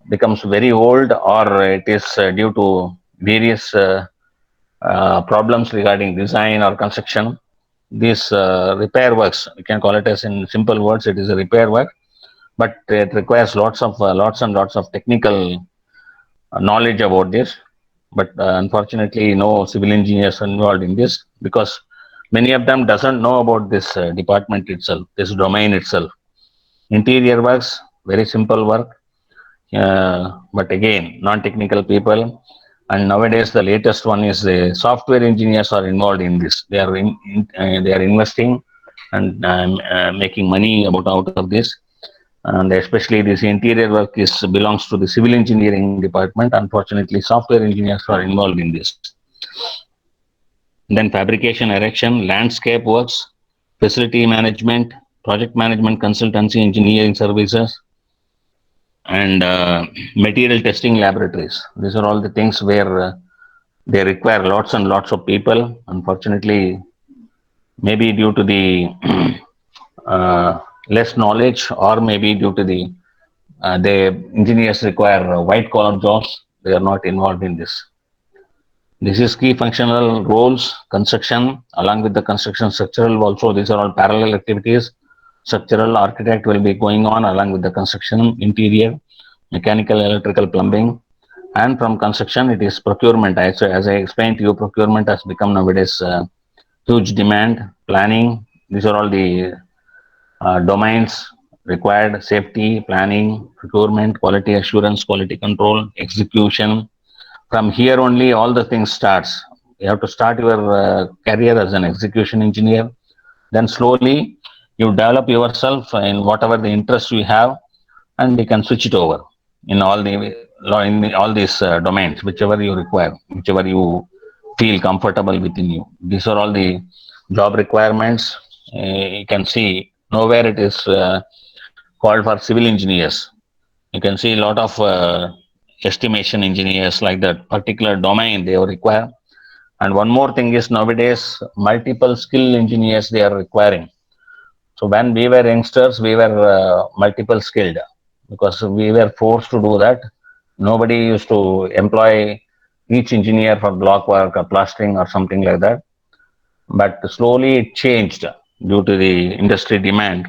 becomes very old or it is due to various problems regarding design or construction, this repair works. We can call it as in simple words. It is a repair work, but it requires lots and lots of technical knowledge about this. But unfortunately, no civil engineers are involved in this because many of them doesn't know about this department itself, this domain itself. Interior works, very simple work, but again, non-technical people. And nowadays, the latest one is the software engineers are involved in this. They are investing and making money out of this. And especially this interior work belongs to the civil engineering department. Unfortunately, software engineers are involved in this. Then fabrication, erection, landscape works, facility management, project management consultancy, engineering services, and material testing laboratories. These are all the things where they require lots and lots of people. Unfortunately, maybe due to the less knowledge, or maybe due to the engineers require white collar jobs, they are not involved in this. This is key functional roles, construction, along with the construction structural also. These are all parallel activities. Structural architect will be going on along with the construction, interior, mechanical, electrical, plumbing. And from construction, it is procurement. As I explained to you, procurement has become nowadays huge demand. Planning, these are all the domains required: safety, planning, procurement, quality assurance, quality control, execution. From here only all the things starts. You have to start your career as an execution engineer. Then slowly you develop yourself in whatever the interest you have, and you can switch it over in all these domains, whichever you require, whichever you feel comfortable within you. These are all the job requirements. You can see nowhere it is called for civil engineers. You can see a lot of estimation engineers, like that particular domain they require. And one more thing is, nowadays multiple skill engineers they are requiring. So when we were youngsters, we were multiple skilled because we were forced to do that. Nobody used to employ each engineer for block work or plastering or something like that. But slowly it changed due to the industry demand.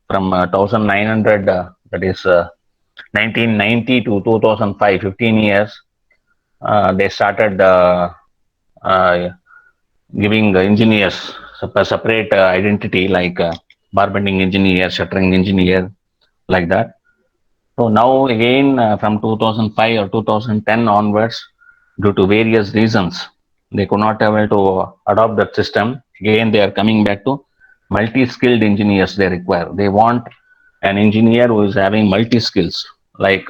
From 1900, that is 1990 to 2005, 15 years, they started giving engineers a separate identity, like bar bending engineer, shuttering engineer, like that. So now again, from 2005 or 2010 onwards, due to various reasons, they could not able to adopt that system. Again, they are coming back to multi-skilled engineers they require. They want an engineer who is having multi-skills, like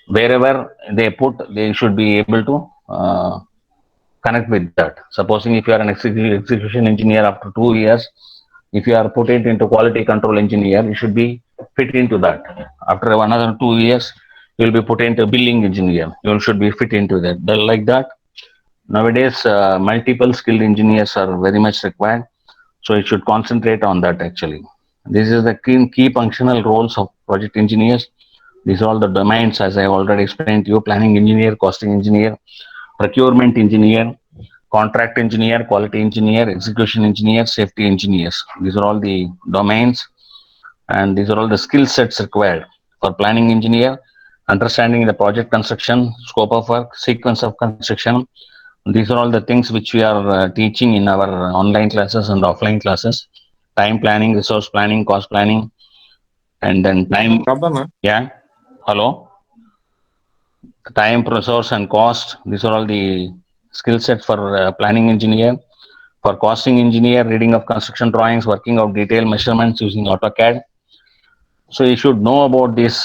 wherever they put, they should be able to connect with that. Supposing if you are an execution engineer, after 2 years, if you are put it into quality control engineer, you should be fit into that. After another 2 years, you will be put into billing engineer. You should be fit into that. Like that. Nowadays, multiple skilled engineers are very much required. So it should concentrate on that actually. This is the key functional roles of project engineers. These are all the domains, as I already explained to you: planning engineer, costing engineer, procurement engineer, contract engineer, quality engineer, execution engineer, safety engineers. These are all the domains, and these are all the skill sets required. For planning engineer, understanding the project construction, scope of work, sequence of construction. These are all the things which we are teaching in our online classes and offline classes. Time planning, resource planning, cost planning, and then time. Yeah. Hello. Time, resource, and cost. These are all the skill sets for planning engineer. For costing engineer, reading of construction drawings, working out detailed measurements using AutoCAD. So you should know about these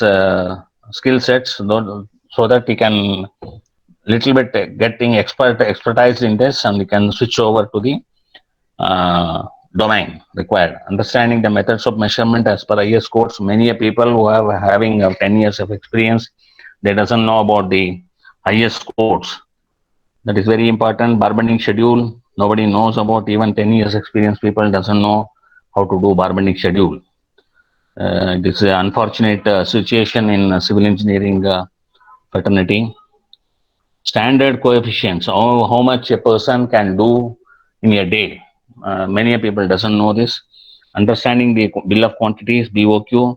skill sets so that you can little bit getting expertise in this, and you can switch over to the domain required. Understanding the methods of measurement as per IS codes. Many people who are having 10 years of experience, they doesn't know about the IS codes. That is very important. Bar bending schedule, nobody knows about. Even 10 years experience people doesn't know how to do bar bending schedule. This is an unfortunate situation in civil engineering fraternity. Standard coefficients, how much a person can do in a day. Many people doesn't know this. Understanding the bill of quantities, BOQ.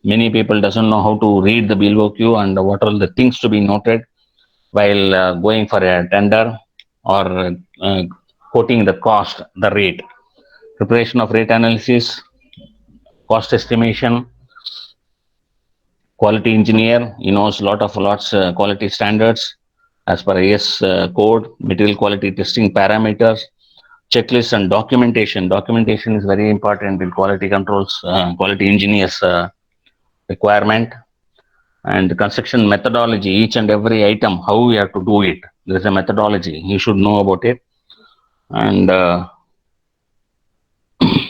Many people doesn't know how to read the BOQ and what are the things to be noted while going for a tender or quoting the cost, the rate. Preparation of rate analysis, cost estimation. Quality engineer, he knows lots quality standards as per IS code, material quality testing parameters, checklists, and documentation. Documentation is very important in quality controls, quality engineers requirement. And construction methodology, each and every item, how we have to do it. There is a methodology, you should know about it. And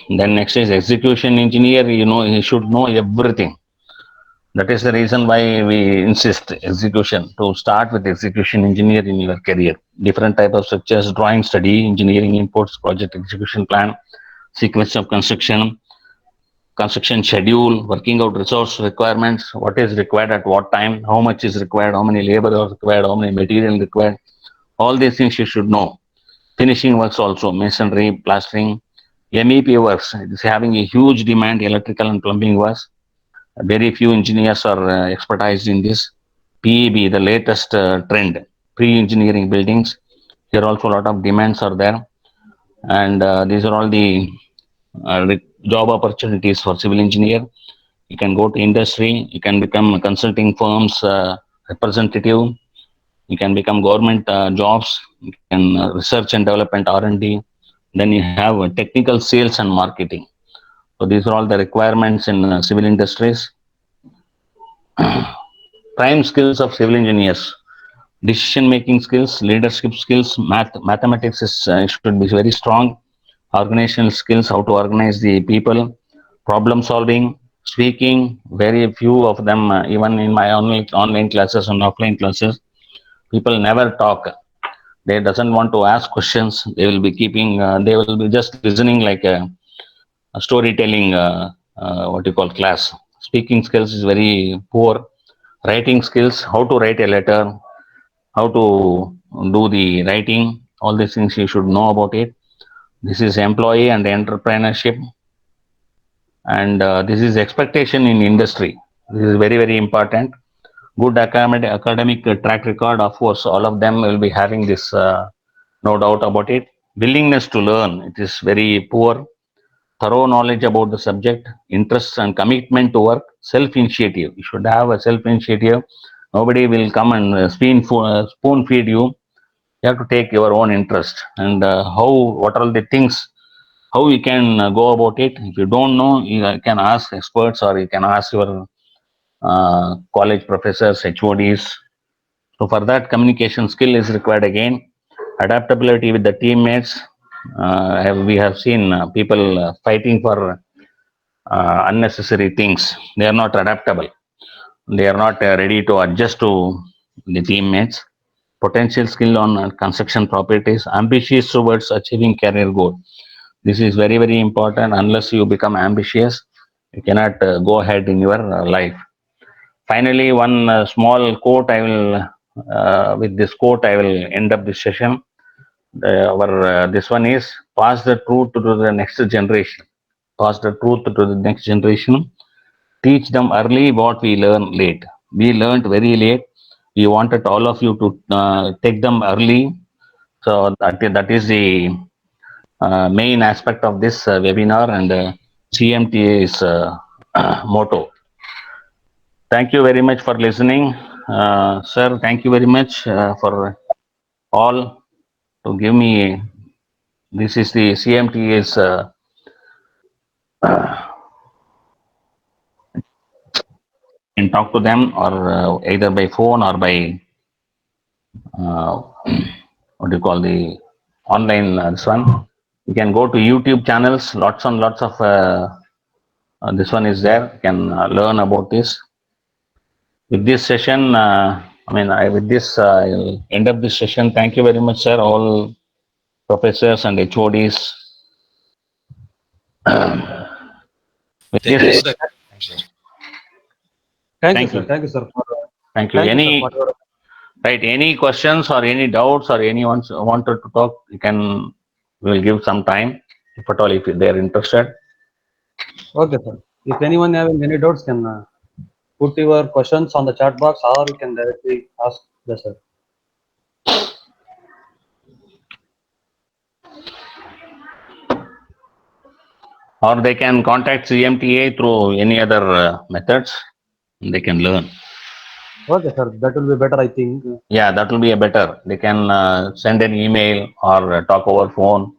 Then next is execution engineer. You know, he should know everything. That is the reason why we insist execution, to start with execution engineer in your career. Different type of structures: drawing, study, engineering inputs, project execution plan, sequence of construction, construction schedule, working out resource requirements, what is required at what time, how much is required, how many labor are required, how many material required. All these things you should know. Finishing works also, masonry, plastering, MEP works. It is having a huge demand, electrical and plumbing works. Very few engineers are expertised in this. PEB, the latest trend, pre-engineering buildings. Here also a lot of demands are there. And these are all the job opportunities for civil engineer. You can go to industry, you can become a consulting firms representative, you can become government jobs, you can research and development R&D. Then you have technical sales and marketing. So these are all the requirements in civil industries. Prime skills of civil engineers: decision making skills, leadership skills, mathematics is, should be very strong, organizational skills, how to organize the people, problem solving, speaking. Very few of them, even in my online classes and offline classes, people never talk. They doesn't want to ask questions. They will be keeping, they will be just listening like a storytelling, what you call class. Speaking skills is very poor. Writing skills, how to write a letter, how to do the writing, all these things you should know about it. This is employee and entrepreneurship, and this is expectation in industry. This is very, very important. Good academic track record, of course, all of them will be having this, no doubt about it. Willingness to learn, it is very poor. Thorough knowledge about the subject, interest and commitment to work, self-initiative. You should have a self-initiative. Nobody will come and spoon feed you. You have to take your own interest, and what are the things, how you can go about it. If you don't know, you can ask experts, or you can ask your college professors, HODs. So for that, communication skill is required again. Adaptability with the teammates. We have seen people fighting for unnecessary things. They are not adaptable. They are not ready to adjust to the teammates. Potential skill on construction properties. Ambitious towards achieving career goal. This is very, very important. Unless you become ambitious, you cannot go ahead in your life. Finally, one small quote I will, with this quote, I will end up this session. This one is: pass the truth to the next generation. Pass the truth to the next generation. Teach them early what we learn late. We learned very late. We wanted all of you to take them early. So that is the main aspect of this webinar and CMTA's motto. Thank you very much for listening. Sir, thank you very much for all to give me. This is the CMTA's can talk to them, or either by phone or by what do you call the online this one. You can go to YouTube channels, lots and lots of this one is there. You can learn about this. With this session, with this, I'll end up this session. Thank you very much, sir, all professors and HODs. With Thank this, you. Thank you, Thank sir. you. Thank you, sir. thank you. Thank you, Any sir, for your- right? Any questions or any doubts, or anyone wanted to talk? You can. We'll give some time, if at all, if they are interested. Okay, sir. If anyone having any doubts, can put your questions on the chat box, or you can directly ask the sir. Or they can contact CMTA through any other methods. They can learn. Okay, sir. That will be better, I think. Yeah, that will be a better. They can send an email or talk over phone,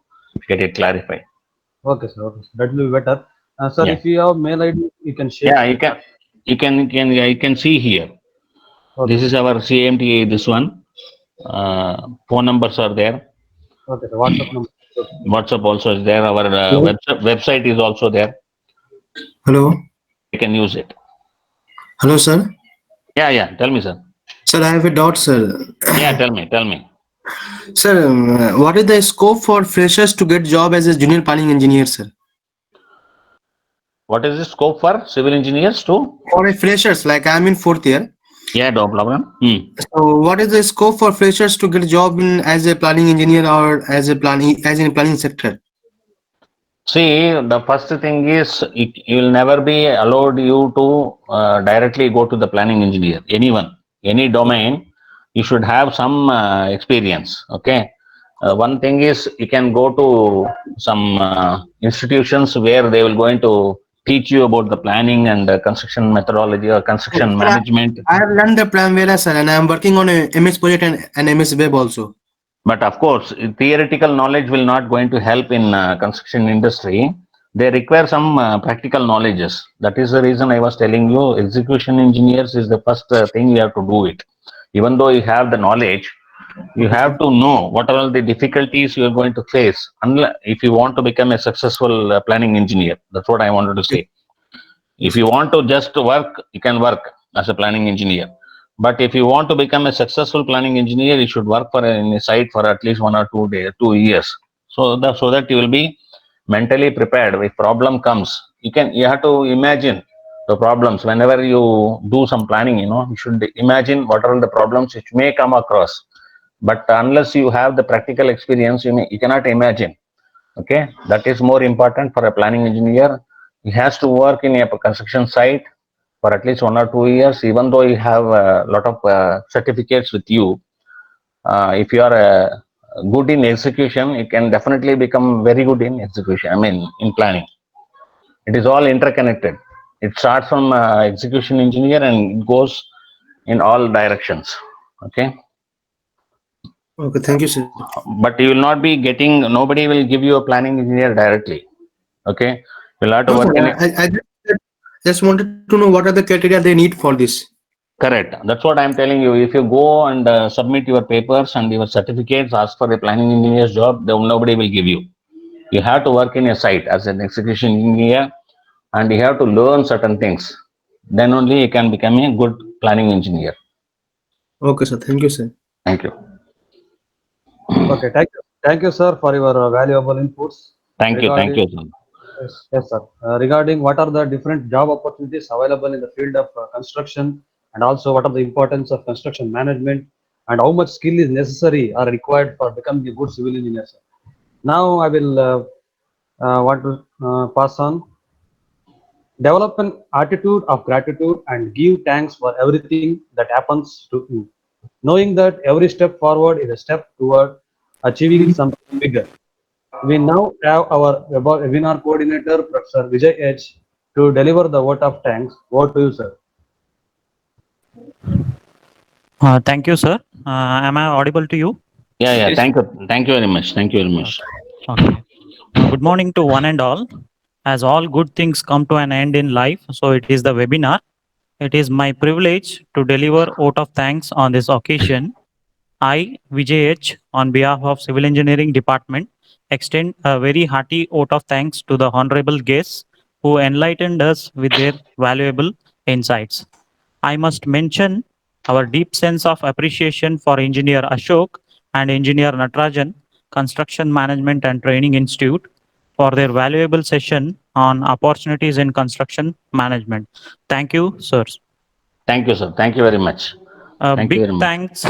get it clarified. Okay, sir. Okay, sir. That will be better. Sir, Yeah. if you have mail ID, you can share. Yeah, you can see here. Okay. This is our CMTA. This one. Phone numbers are there. Okay, sir. WhatsApp number. WhatsApp also is there. Our website is also there. Hello. You can use it. Hello, sir. Yeah. Tell me, sir. Sir, I have a doubt, sir. Yeah, tell me. Sir, what is the scope for freshers to get job as a junior planning engineer, sir? What is the scope for civil engineers to? For a freshers, like I'm in fourth year. Yeah, no problem. So, what is the scope for freshers to get a job in as a planning engineer or as in a planning sector? See, the first thing is you will never be allowed you to directly go to the planning engineer. Anyone, any domain, you should have some experience. Okay. One thing is you can go to some institutions where they will going to teach you about the planning and the construction methodology or construction management. I have learned the plan well, sir, and I am working on a MS project and MS web also. But of course, theoretical knowledge will not going to help in construction industry. They require some practical knowledges. That is the reason I was telling you, execution engineers is the first thing you have to do it. Even though you have the knowledge, you have to know what are all the difficulties you are going to face if you want to become a successful planning engineer. That's what I wanted to say. If you want to just work, you can work as a planning engineer. But if you want to become a successful planning engineer, you should work in a site for at least 1 or 2 years. So that you will be mentally prepared. If problem comes, you have to imagine the problems. Whenever you do some planning, you should imagine what are the problems which may come across. But unless you have the practical experience, you cannot imagine. Okay, that is more important for a planning engineer. He has to work in a construction site for at least 1 or 2 years, even though you have a lot of certificates with you. If you are good in execution, you can definitely become very good in execution. I mean, in planning. It is all interconnected. It starts from execution engineer and it goes in all directions. Okay. Okay, thank you, sir. But you will not be getting, nobody will give you a planning engineer directly. Okay. You'll have to work in I just wanted to know what are the criteria they need for this. Correct. That's what I'm telling you. If you go and submit your papers and your certificates, ask for a planning engineer's job, nobody will give you. You have to work in a site as an execution engineer and you have to learn certain things. Then only you can become a good planning engineer. Okay, sir. Thank you, sir. Thank you. Okay, thank you, sir, for your valuable inputs. Thank you, sir. Yes, sir. Regarding what are the different job opportunities available in the field of construction, and also what are the importance of construction management, and how much skill is necessary or required for becoming a good civil engineer, sir. Now I will want to pass on. Develop an attitude of gratitude and give thanks for everything that happens to you, knowing that every step forward is a step toward achieving something bigger. We now have our webinar coordinator, Professor Vijay H, to deliver the vote of thanks. Over to you, sir. Thank you, sir. Am I audible to you? Yeah. Thank you very much. Okay. Good morning to one and all. As all good things come to an end in life, so it is the webinar. It is my privilege to deliver vote of thanks on this occasion. I, Vijay H, on behalf of Civil Engineering Department, extend a very hearty vote of thanks to the honorable guests who enlightened us with their valuable insights. I must mention our deep sense of appreciation for Engineer Ashok and Engineer Natarajan, Construction Management and Training Institute, for their valuable session on opportunities in construction management. Thank you, sirs. Thank you, sir. Thank you very much. Big thanks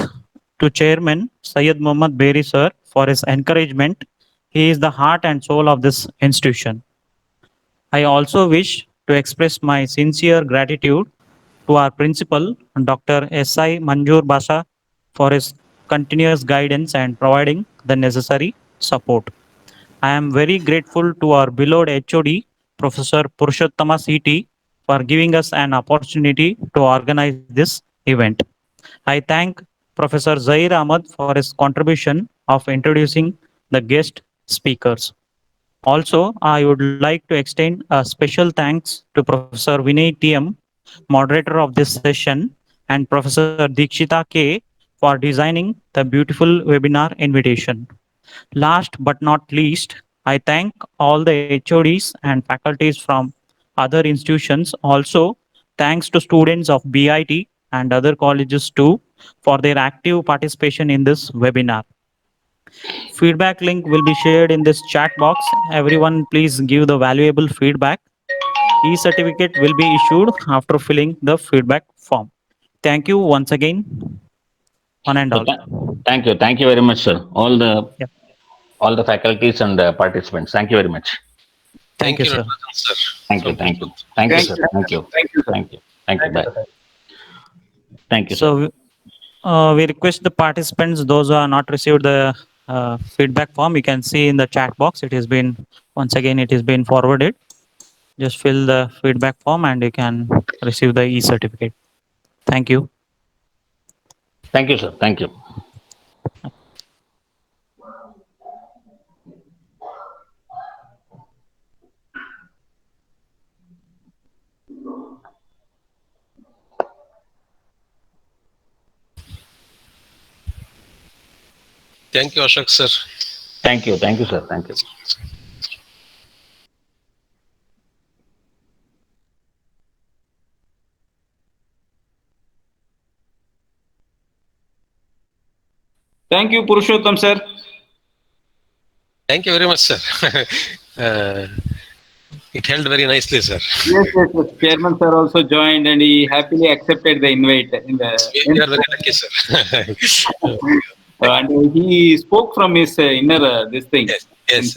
to Chairman Syed Mohammad Beri, sir, for his encouragement. He is the heart and soul of this institution. I also wish to express my sincere gratitude to our principal, Dr. S.I. Manjur Basha, for his continuous guidance and providing the necessary support. I am very grateful to our beloved HOD, Professor Purushottama CT, for giving us an opportunity to organize this event. I thank Professor Zair Ahmad for his contribution of introducing the guest speakers. Also, I would like to extend a special thanks to Professor Vinay TM, moderator of this session, and Professor Dikshita K for designing the beautiful webinar invitation. Last but not least, I thank all the HODs and faculties from other institutions. Also, thanks to students of BIT and other colleges too for their active participation in this webinar. Feedback link will be shared in this chat box. Everyone please give the valuable feedback. E-certificate will be issued after filling the feedback form. Thank you once again, one and So all. thank you very much, sir. Yeah. All the faculties and participants. Thank you very much. Thank you, sir. Rathan, sir. Thank you, From sir. Thank you. Thank you, sir. Thank you. Bye. Thank you, sir. So we request the participants, those who are not received the feedback form, you can see in the chat box. It has been forwarded. Just fill the feedback form and you can receive the e-certificate. Thank you. Thank you, sir. Thank you. Thank you, Ashok, sir. Thank you, sir. Thank you. Thank you, Purushottam, sir. Thank you very much, sir. It held very nicely, sir. Yes. Chairman sir also joined and he happily accepted the invite. We are very lucky, sir. And he spoke from his inner this thing. Yes.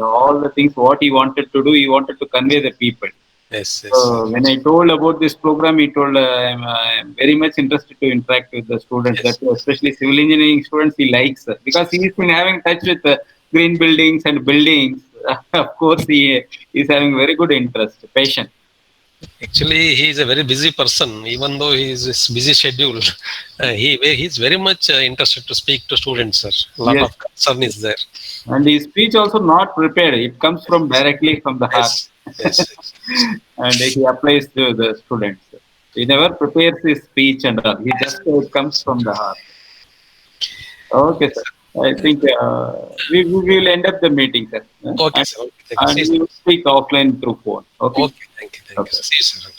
All the things what he wanted to do, he wanted to convey the people. Yes. When I told about this program, he told I'm very much interested to interact with the students, Yes. especially civil engineering students. He likes because he's been having touch with green buildings and buildings. Of course, he is having very good interest, passion. Actually, he is a very busy person. Even though he is his busy schedule, he is very much interested to speak to students, sir. A lot of concern is there. And his speech also not prepared. It comes from directly from the heart. Yes. And he applies to the students. He never prepares his speech and all. He just it comes from the heart. Okay, sir. I think we will end up the meeting, sir. Okay, sir. And we will speak offline through phone. Okay. Okay, thank you. See you, sir.